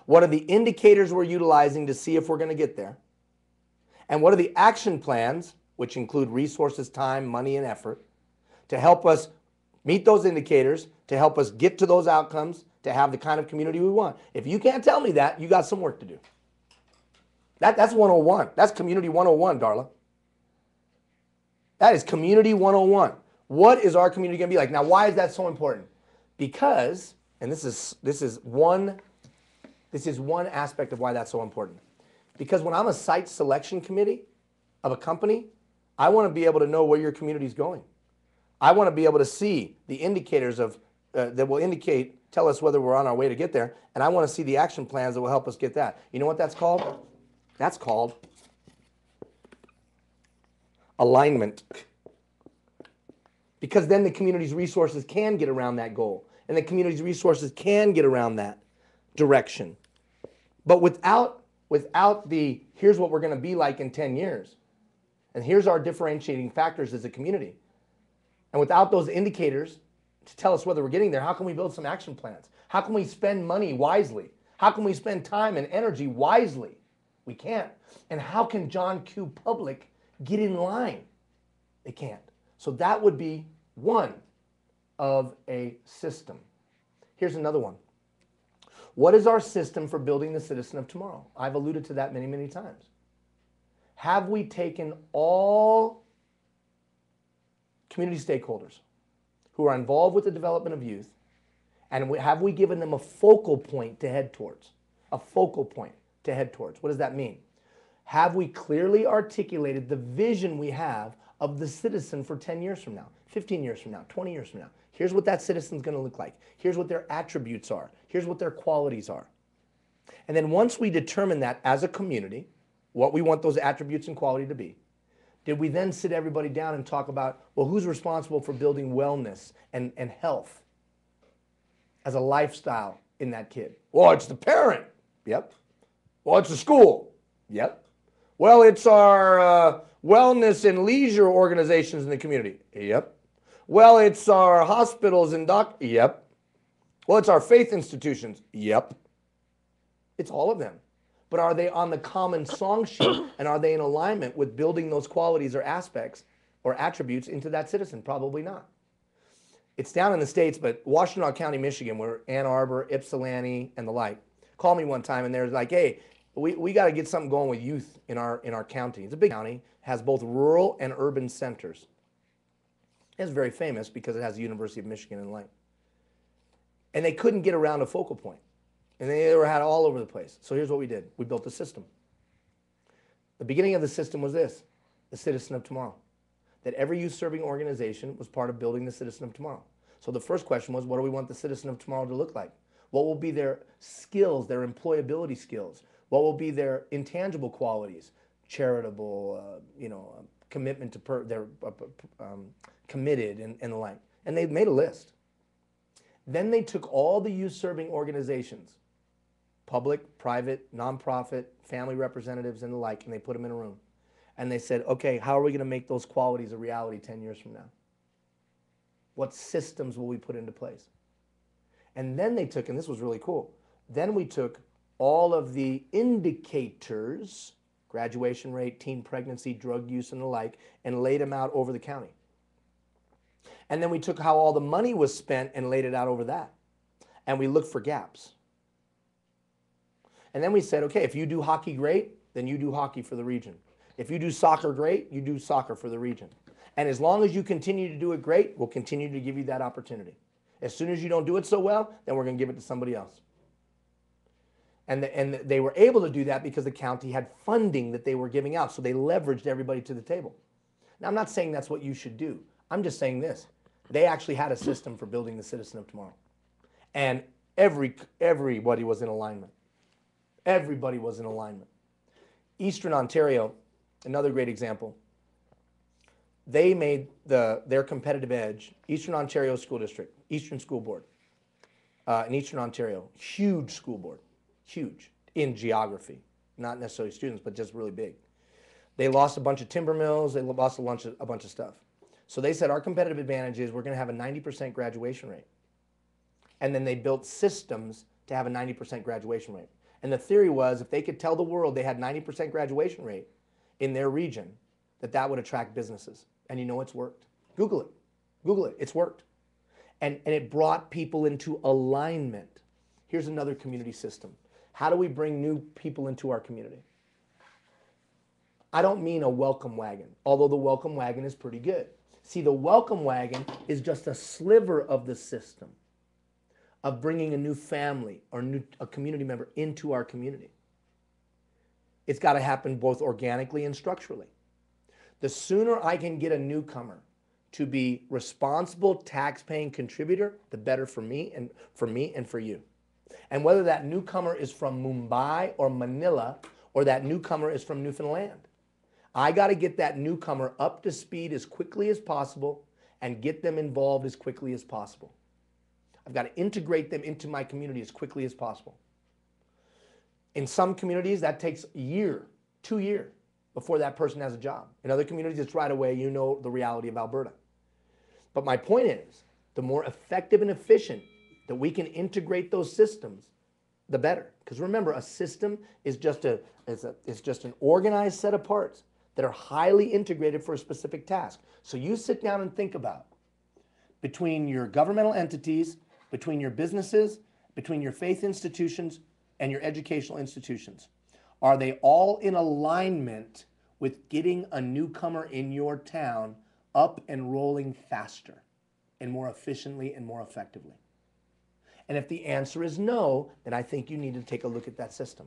What are the indicators we're utilizing to see if we're going to get there? And what are the action plans, which include resources, time, money, and effort, to help us meet those indicators, to help us get to those outcomes, to have the kind of community we want? If you can't tell me that, you got some work to do. That's 101. That's community 101, Darla. That is community 101. What is our community going to be like? Now, why is that so important? Because, and this is one aspect of why that's so important. Because when I'm a site selection committee of a company, I want to be able to know where your community is going. I want to be able to see the indicators of that will tell us whether we're on our way to get there, and I want to see the action plans that will help us get that. You know what that's called? That's called alignment. Because then the community's resources can get around that goal, and the community's resources can get around that direction. But without the, here's what we're going to be like in 10 years, and here's our differentiating factors as a community, and without those indicators to tell us whether we're getting there, how can we build some action plans? How can we spend money wisely? How can we spend time and energy wisely? We can't. And how can John Q. Public get in line? They can't. So that would be one of a system. Here's another one. What is our system for building the citizen of tomorrow? I've alluded to that many, many times. Have we taken all community stakeholders who are involved with the development of youth, and have we given them a focal point to head towards? A focal point. to head towards. What does that mean? Have we clearly articulated the vision we have of the citizen for 10 years from now, 15 years from now, 20 years from now? Here's what that citizen's going to look like. Here's what their attributes are. Here's what their qualities are. And then once we determine that as a community, what we want those attributes and quality to be, did we then sit everybody down and talk about, well, who's responsible for building wellness and health as a lifestyle in that kid? Well, it's the parent. Yep. Well, it's the school. Yep. Well, it's our wellness and leisure organizations in the community. Yep. Well, it's our hospitals and Yep. Well, it's our faith institutions. Yep. It's all of them. But are they on the common song sheet, and are they in alignment with building those qualities or aspects or attributes into that citizen? Probably not. It's down in the States, but Washtenaw County, Michigan, where Ann Arbor, Ypsilanti, and the like, called me one time and they're like, hey, we got to get something going with youth in our county. It's a big county, has both rural and urban centers. It's very famous because it has the University of Michigan and the like. And they couldn't get around a focal point. And they were had all over the place. So here's what we did. We built a system. The beginning of the system was this, the Citizen of Tomorrow. That every youth-serving organization was part of building the Citizen of Tomorrow. So the first question was, what do we want the Citizen of Tomorrow to look like? What will be their skills, their employability skills? What will be their intangible qualities? Charitable, commitment to they're committed and the like. And they made a list. Then they took all the youth-serving organizations, public, private, nonprofit, family representatives and the like, and they put them in a room. And they said, okay, how are we going to make those qualities a reality 10 years from now? What systems will we put into place? And then they took, and this was really cool, then we took all of the indicators, graduation rate, teen pregnancy, drug use and the like, and laid them out over the county. And then we took how all the money was spent and laid it out over that. And we looked for gaps. And then we said, okay, if you do hockey great, then you do hockey for the region. If you do soccer great, you do soccer for the region. And as long as you continue to do it great, we'll continue to give you that opportunity. As soon as you don't do it so well, then we're going to give it to somebody else. And they were able to do that because the county had funding that they were giving out. So they leveraged everybody to the table. Now, I'm not saying that's what you should do. I'm just saying this. They actually had a system for building the Citizen of Tomorrow. And everybody was in alignment. Everybody was in alignment. Eastern Ontario, another great example, they made their competitive edge, Eastern Ontario School District, Eastern School Board, in Eastern Ontario, huge school board, huge, in geography, not necessarily students, but just really big. They lost a bunch of timber mills, they lost a bunch of stuff. So they said our competitive advantage is we're going to have a 90% graduation rate. And then they built systems to have a 90% graduation rate. And the theory was if they could tell the world they had 90% graduation rate in their region, that would attract businesses. And you know it's worked. Google it. Google it. It's worked. And it brought people into alignment. Here's another community system. How do we bring new people into our community? I don't mean a welcome wagon, although the welcome wagon is pretty good. See, the welcome wagon is just a sliver of the system of bringing a new family or a community member into our community. It's got to happen both organically and structurally. The sooner I can get a newcomer to be responsible tax-paying contributor, the better for me and for you. And whether that newcomer is from Mumbai or Manila or that newcomer is from Newfoundland, I got to get that newcomer up to speed as quickly as possible and get them involved as quickly as possible. I've got to integrate them into my community as quickly as possible. In some communities, that takes a year, 2 years before that person has a job. In other communities, it's right away. You know the reality of Alberta. But my point is, the more effective and efficient that we can integrate those systems, the better. Because remember, a system is just an organized set of parts that are highly integrated for a specific task. So you sit down and think about between your governmental entities, between your businesses, between your faith institutions, and your educational institutions. Are they all in alignment with getting a newcomer in your town up and rolling faster and more efficiently and more effectively? And if the answer is no, then I think you need to take a look at that system.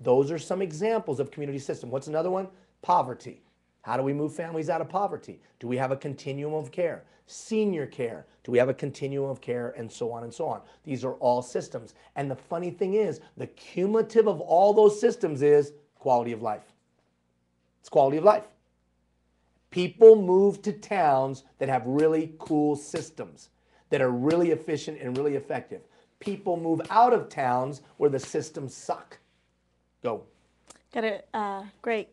Those are some examples of community system. What's another one? Poverty. How do we move families out of poverty? Do we have a continuum of care? Senior care. Do we have a continuum of care? And so on and so on. These are all systems. And the funny thing is, the cumulative of all those systems is quality of life. It's quality of life. People move to towns that have really cool systems, that are really efficient and really effective. People move out of towns where the systems suck. Go. Got a great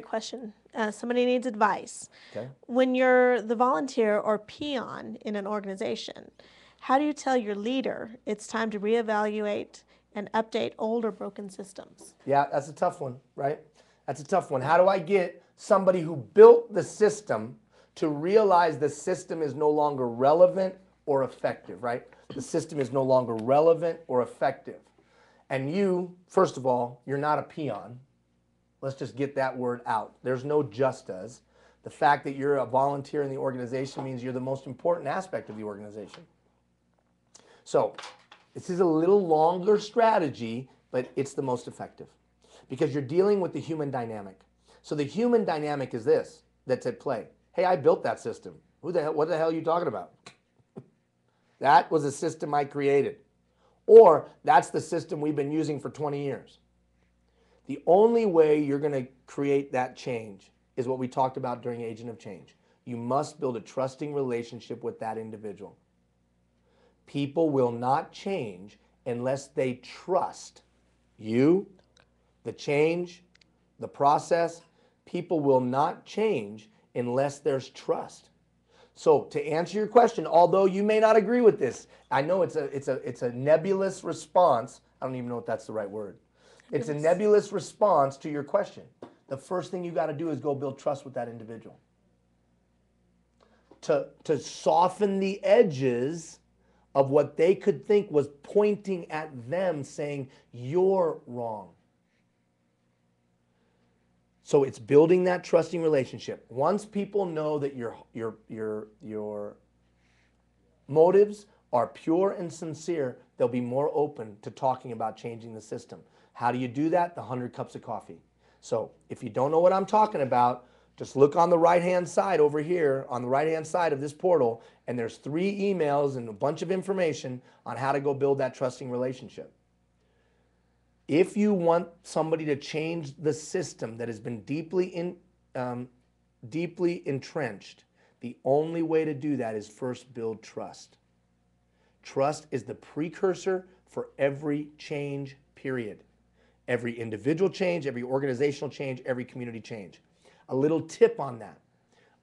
question. Somebody needs advice. Okay. When you're the volunteer or peon in an organization, how do you tell your leader it's time to reevaluate and update old or broken systems? Yeah, that's a tough one, right? That's a tough one. How do I get somebody who built the system to realize the system is no longer relevant or effective, right? The system is no longer relevant or effective. And you, first of all, you're not a peon. Let's just get that word out. There's no justas. The fact that you're a volunteer in the organization means you're the most important aspect of the organization. So this is a little longer strategy, but it's the most effective because you're dealing with the human dynamic. So the human dynamic is this, that's at play. Hey, I built that system. What the hell are you talking about? That was a system I created. Or that's the system we've been using for 20 years. The only way you're going to create that change is what we talked about during Agent of Change. You must build a trusting relationship with that individual. People will not change unless they trust you, the change, the process. People will not change unless there's trust. So to answer your question, although you may not agree with this, I know it's a nebulous response. I don't even know if that's the right word. It's a nebulous response to your question. The first thing you got to do is go build trust with that individual. To soften the edges of what they could think was pointing at them saying, you're wrong. So it's building that trusting relationship. Once people know that your motives are pure and sincere, they'll be more open to talking about changing the system. How do you do that? The 100 cups of coffee. So if you don't know what I'm talking about, just look on the right-hand side over here, on the right-hand side of this portal, and there's 3 emails and a bunch of information on how to go build that trusting relationship. If you want somebody to change the system that has been deeply entrenched, the only way to do that is first build trust. Trust is the precursor for every change, period. Every individual change, every organizational change, every community change. A little tip on that.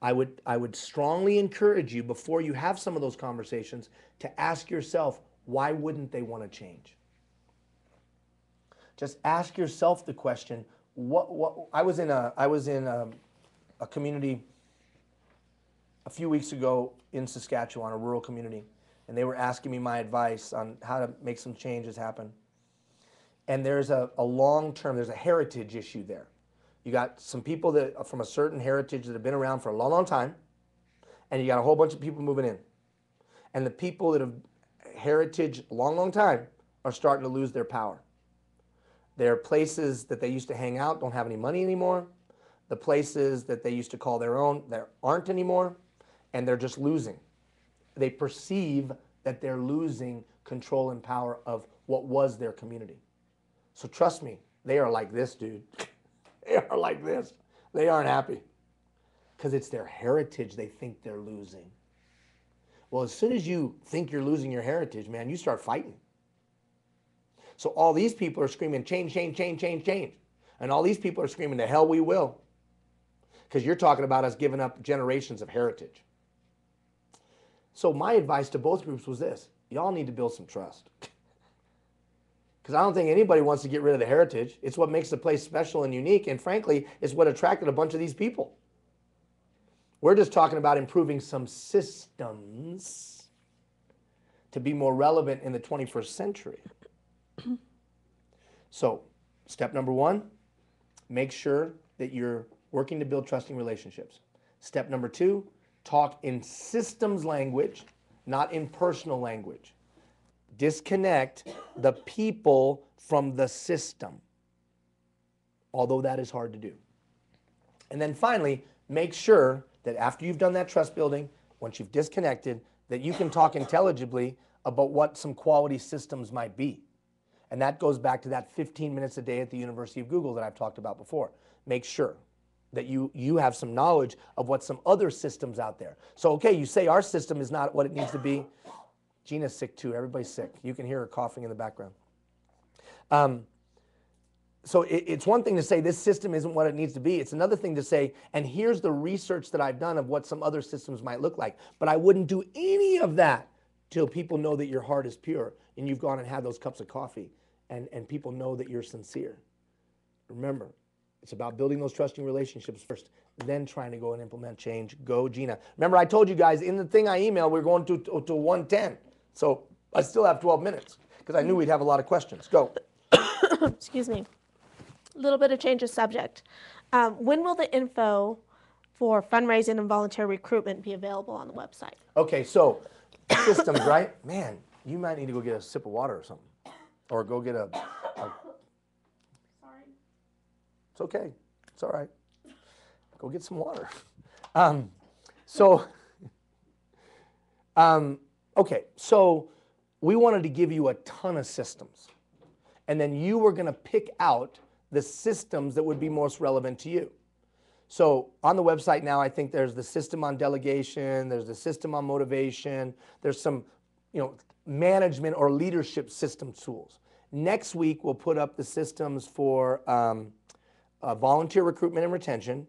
I would strongly encourage you before you have some of those conversations to ask yourself, why wouldn't they want to change? Just ask yourself the question, I was in a community a few weeks ago in Saskatchewan, a rural community, and they were asking me my advice on how to make some changes happen. And there's a long-term, there's a heritage issue there. You got some people that are from a certain heritage that have been around for a long, long time, and you got a whole bunch of people moving in. And the people that have heritage a long, long time are starting to lose their power. Their places that they used to hang out don't have any money anymore. The places that they used to call their own, there aren't anymore, and they're just losing. They perceive that they're losing control and power of what was their community. So trust me, they are like this, dude. They are like this. They aren't happy because it's their heritage they think they're losing. Well, as soon as you think you're losing your heritage, man, you start fighting. So all these people are screaming, change, change, change, change, change. And all these people are screaming, to hell we will. Because you're talking about us giving up generations of heritage. So my advice to both groups was this. Y'all need to build some trust. Because I don't think anybody wants to get rid of the heritage. It's what makes the place special and unique. And frankly, it's what attracted a bunch of these people. We're just talking about improving some systems to be more relevant in the 21st century. So, step number 1, make sure that you're working to build trusting relationships. Step number 2, talk in systems language, not in personal language. Disconnect the people from the system. although that is hard to do. And then finally, make sure that after you've done that trust building, once you've disconnected, that you can talk intelligibly about what some quality systems might be. And that goes back to that 15 minutes a day at the University of Google that I've talked about before. Make sure that you have some knowledge of what some other systems out there. So, okay, you say our system is not what it needs to be. Gina's sick too. Everybody's sick. You can hear her coughing in the background. So it's one thing to say this system isn't what it needs to be. It's another thing to say, and here's the research that I've done of what some other systems might look like. But I wouldn't do any of that till people know that your heart is pure and you've gone and had those cups of coffee and people know that you're sincere. Remember, it's about building those trusting relationships first, then trying to go and implement change. Go, Gina. Remember, I told you guys in the thing I emailed, we're going to 110. So I still have 12 minutes because I knew we'd have a lot of questions. Go. Excuse me. A little bit of change of subject. When will the info for fundraising and volunteer recruitment be available on the website? Okay, so systems, right? Man, you might need to go get a sip of water or something. Or go get a Sorry. It's okay. It's all right. Go get some water. Okay, so we wanted to give you a ton of systems. And then you were going to pick out the systems that would be most relevant to you. So on the website now, I think there's the system on delegation, there's the system on motivation, there's some, management or leadership system tools. Next week, we'll put up the systems for volunteer recruitment and retention,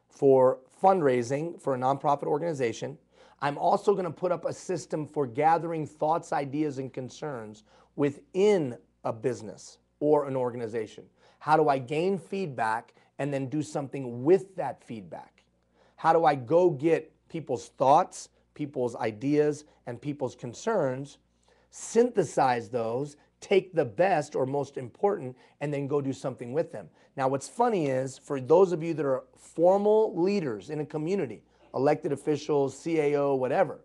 for fundraising for a nonprofit organization. I'm also going to put up a system for gathering thoughts, ideas, and concerns within a business or an organization. How do I gain feedback and then do something with that feedback? How do I go get people's thoughts, people's ideas, and people's concerns, synthesize those, take the best or most important, and then go do something with them? Now, what's funny is, for those of you that are formal leaders in a community, elected officials, CAO, whatever,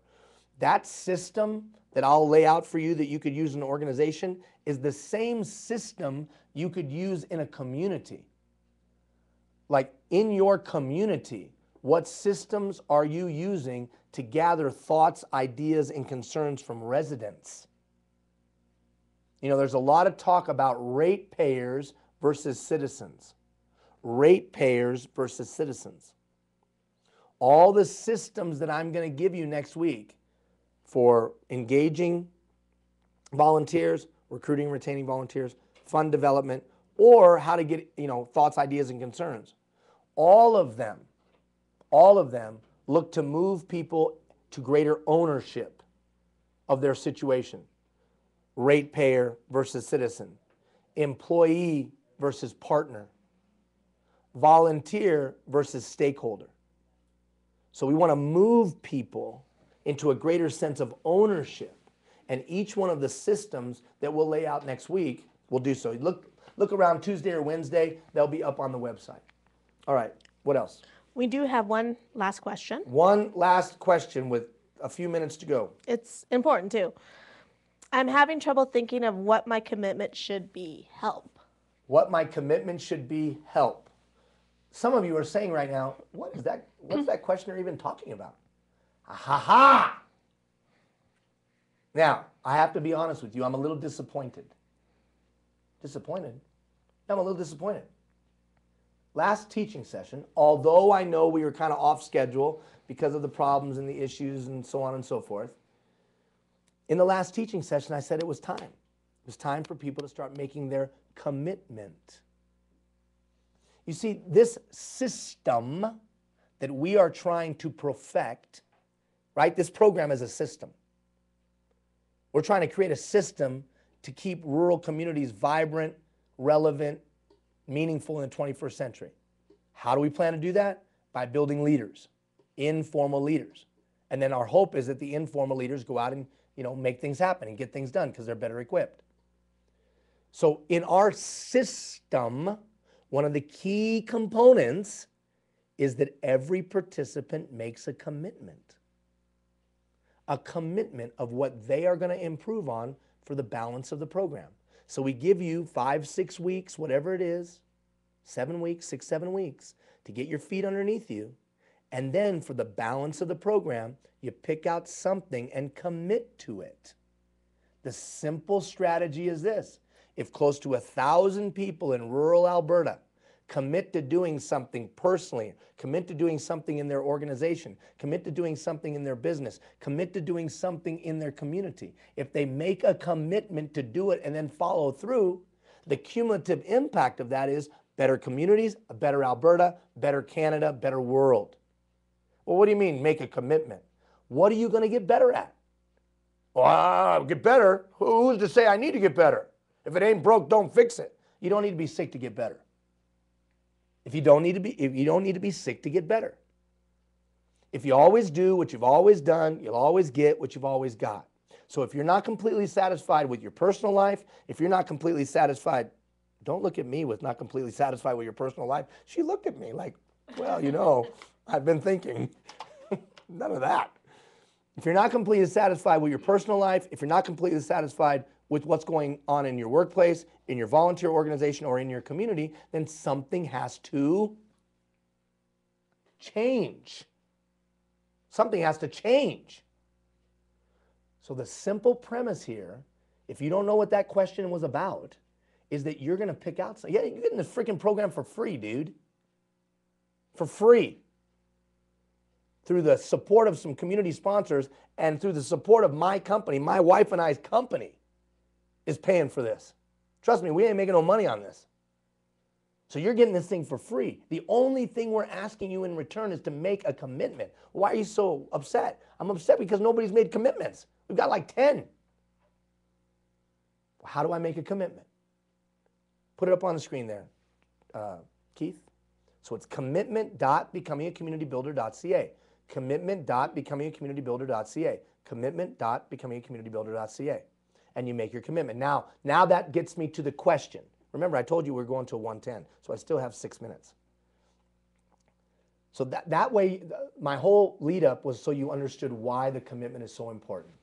that system that I'll lay out for you that you could use in an organization is the same system you could use in a community. Like in your community, what systems are you using to gather thoughts, ideas, and concerns from residents? There's a lot of talk about ratepayers versus citizens. Ratepayers versus citizens. All the systems that I'm going to give you next week for engaging volunteers, recruiting, retaining volunteers, fund development, or how to get, thoughts, ideas, and concerns. All of them look to move people to greater ownership of their situation. Ratepayer versus citizen, employee versus partner, volunteer versus stakeholder. So we want to move people into a greater sense of ownership. And each one of the systems that we'll lay out next week will do so. Look around Tuesday or Wednesday. They'll be up on the website. All right. What else? We do have one last question. One last question with a few minutes to go. It's important too. I'm having trouble thinking of what my commitment should be. Help. What my commitment should be, help. Some of you are saying right now, what is that? What's that questioner even talking about? Ha ha! Now, I have to be honest with you. I'm a little disappointed. Disappointed? I'm a little disappointed. Last teaching session, although I know we were kind of off schedule because of the problems and the issues and so on and so forth, in the last teaching session, I said it was time. It was time for people to start making their commitment. You see, this system that we are trying to perfect, right? This program is a system. We're trying to create a system to keep rural communities vibrant, relevant, meaningful in the 21st century. How do we plan to do that? By building leaders, informal leaders. And then our hope is that the informal leaders go out and make things happen and get things done because they're better equipped. So in our system, one of the key components is that every participant makes a commitment of what they are going to improve on for the balance of the program. So we give you 5, 6 weeks, whatever it is, 7 weeks, 6, 7 weeks to get your feet underneath you. And then for the balance of the program, you pick out something and commit to it. The simple strategy is this. If close to 1,000 people in rural Alberta commit to doing something personally, commit to doing something in their organization, commit to doing something in their business, commit to doing something in their community, if they make a commitment to do it and then follow through, the cumulative impact of that is better communities, a better Alberta, better Canada, better world. Well, what do you mean make a commitment? What are you going to get better at? Well, get better? Who's to say I need to get better? If it ain't broke, don't fix it. You don't need to be sick to get better. If you don't need to be sick to get better. If you always do what you've always done, you'll always get what you've always got. So if you're not completely satisfied with your personal life, if you're not completely satisfied, don't look at me with not completely satisfied with your personal life. She looked at me like, well, you know, I've been thinking. None of that. If you're not completely satisfied with your personal life, if you're not completely satisfied with what's going on in your workplace, in your volunteer organization, or in your community, then something has to change. Something has to change. So the simple premise here, if you don't know what that question was about, is that you're going to pick out something. Yeah, you're getting this freaking program for free, dude. For free. Through the support of some community sponsors and through the support of my company, my wife and I's company is paying for this. Trust me, we ain't making no money on this. So you're getting this thing for free. The only thing we're asking you in return is to make a commitment. Why are you so upset? I'm upset because nobody's made commitments. We've got like 10. How do I make a commitment? Put it up on the screen there, Keith. So it's commitment.becomingacommunitybuilder.ca. Commitment.becomingacommunitybuilder.ca. Commitment.becomingacommunitybuilder.ca. And you make your commitment. Now that gets me to the question. Remember, I told you we're going to 1:10, so I still have 6 minutes. So that way, my whole lead up was so you understood why the commitment is so important.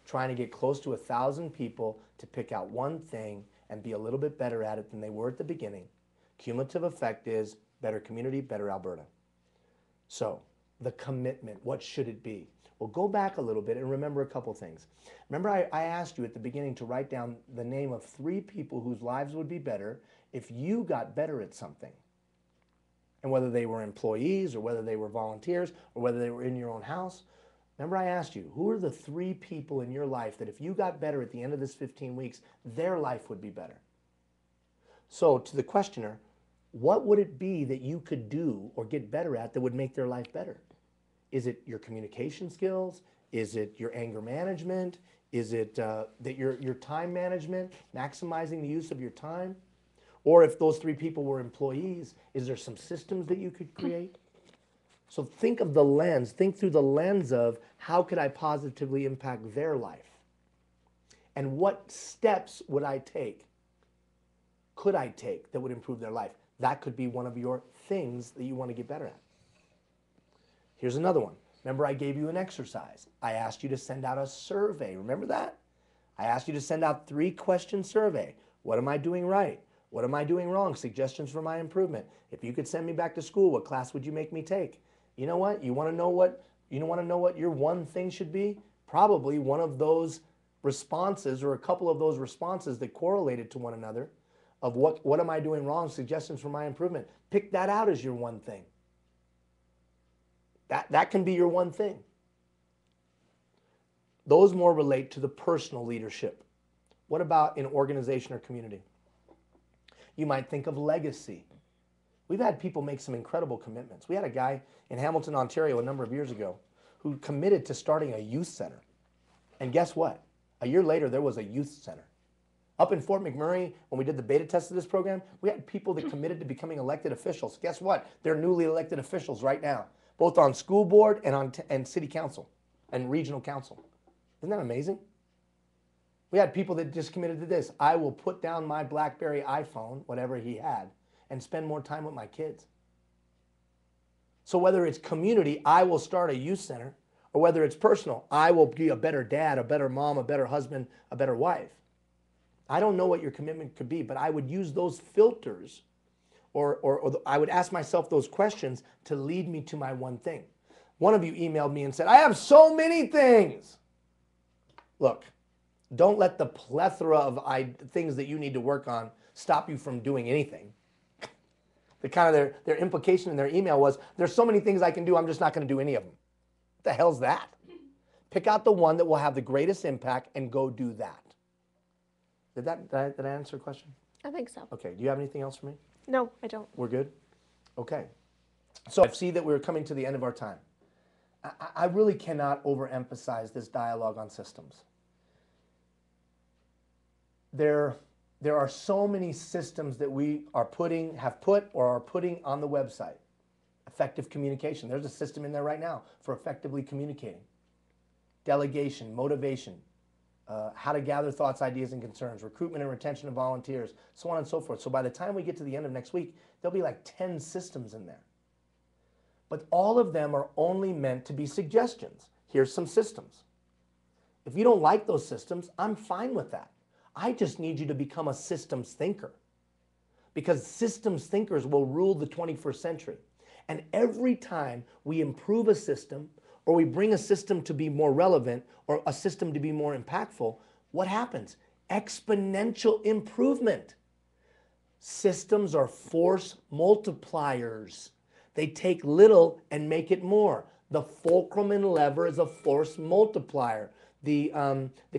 Trying to get close to 1,000 people to pick out one thing and be a little bit better at it than they were at the beginning. Cumulative effect is better community, better Alberta. So the commitment, what should it be? Well, go back a little bit and remember a couple things. Remember I asked you at the beginning to write down the name of 3 people whose lives would be better if you got better at something. And whether they were employees or whether they were volunteers or whether they were in your own house. Remember I asked you, who are the 3 people in your life that if you got better at the end of this 15 weeks, their life would be better? So to the questioner, what would it be that you could do or get better at that would make their life better? Is it your communication skills? Is it your anger management? Is it that your time management, maximizing the use of your time? Or if those 3 people were employees, is there some systems that you could create? So think of the lens, think through the lens of how could I positively impact their life? And what steps would I take, could I take that would improve their life? That could be one of your things that you want to get better at. Here's another one. Remember I gave you an exercise. I asked you to send out a survey. Remember that? I asked you to send out 3-question survey. What am I doing right? What am I doing wrong? Suggestions for my improvement. If you could send me back to school, what class would you make me take? You know what? You want to know what your one thing should be? Probably one of those responses or a couple of those responses that correlated to one another of what am I doing wrong? Suggestions for my improvement. Pick that out as your one thing. That can be your one thing. Those more relate to the personal leadership. What about in organization or community? You might think of legacy. We've had people make some incredible commitments. We had a guy in Hamilton, Ontario a number of years ago who committed to starting a youth center. And guess what? A year later, there was a youth center. Up in Fort McMurray, when we did the beta test of this program, we had people that committed to becoming elected officials. Guess what? They're newly elected officials right now, both on school board and city council and regional council. Isn't that amazing? We had people that just committed to this. I will put down my BlackBerry iPhone, whatever he had, and spend more time with my kids. So whether it's community, I will start a youth center, or whether it's personal, I will be a better dad, a better mom, a better husband, a better wife. I don't know what your commitment could be, but I would use those filters or I would ask myself those questions to lead me to my one thing. One of you emailed me and said, I have so many things. Look, don't let the plethora of things that you need to work on stop you from doing anything. The kind of their implication in their email was, there's so many things I can do, I'm just not going to do any of them. What the hell's that? Pick out the one that will have the greatest impact and go do that. Did I answer your question? I think so. Okay, do you have anything else for me? No, I don't. We're good? Okay. So I see that we're coming to the end of our time. I really cannot overemphasize this dialogue on systems. There are so many systems that we are have put or are putting on the website. Effective communication. There's a system in there right now for effectively communicating. Delegation, motivation, how to gather thoughts, ideas, and concerns, recruitment and retention of volunteers, so on and so forth. So by the time we get to the end of next week, there'll be like 10 systems in there. But all of them are only meant to be suggestions. Here's some systems. If you don't like those systems, I'm fine with that. I just need you to become a systems thinker, because systems thinkers will rule the 21st century. And every time we improve a system, or we bring a system to be more relevant, or a system to be more impactful, what happens? Exponential improvement. Systems are force multipliers. They take little and make it more. The fulcrum and lever is a force multiplier. The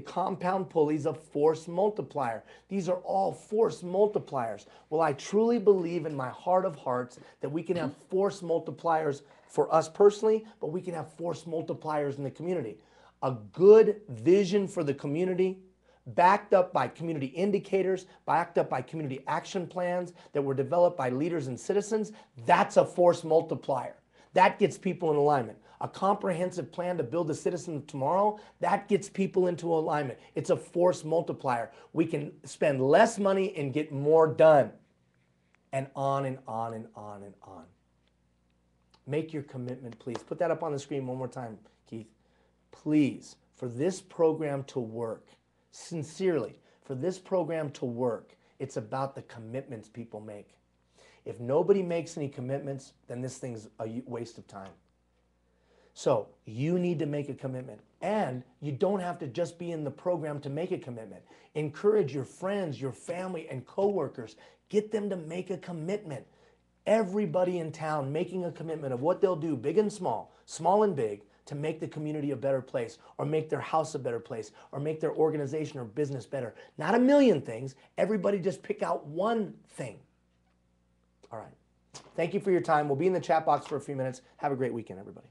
compound pulley is a force multiplier. These are all force multipliers. Well, I truly believe in my heart of hearts that we can have force multipliers for us personally, but we can have force multipliers in the community. A good vision for the community, backed up by community indicators, backed up by community action plans that were developed by leaders and citizens, that's a force multiplier. That gets people in alignment. A comprehensive plan to build the citizen of tomorrow, that gets people into alignment. It's a force multiplier. We can spend less money and get more done. And on and on and on and on. Make your commitment, please. Put that up on the screen one more time, Keith. Please, for this program to work, sincerely, for this program to work, it's about the commitments people make. If nobody makes any commitments, then this thing's a waste of time. So you need to make a commitment, and you don't have to just be in the program to make a commitment. Encourage your friends, your family, and coworkers. Get them to make a commitment. Everybody in town making a commitment of what they'll do, big and small and big, to make the community a better place, or make their house a better place, or make their organization or business better. Not a million things. Everybody just pick out one thing. All right. Thank you for your time. We'll be in the chat box for a few minutes. Have a great weekend, everybody.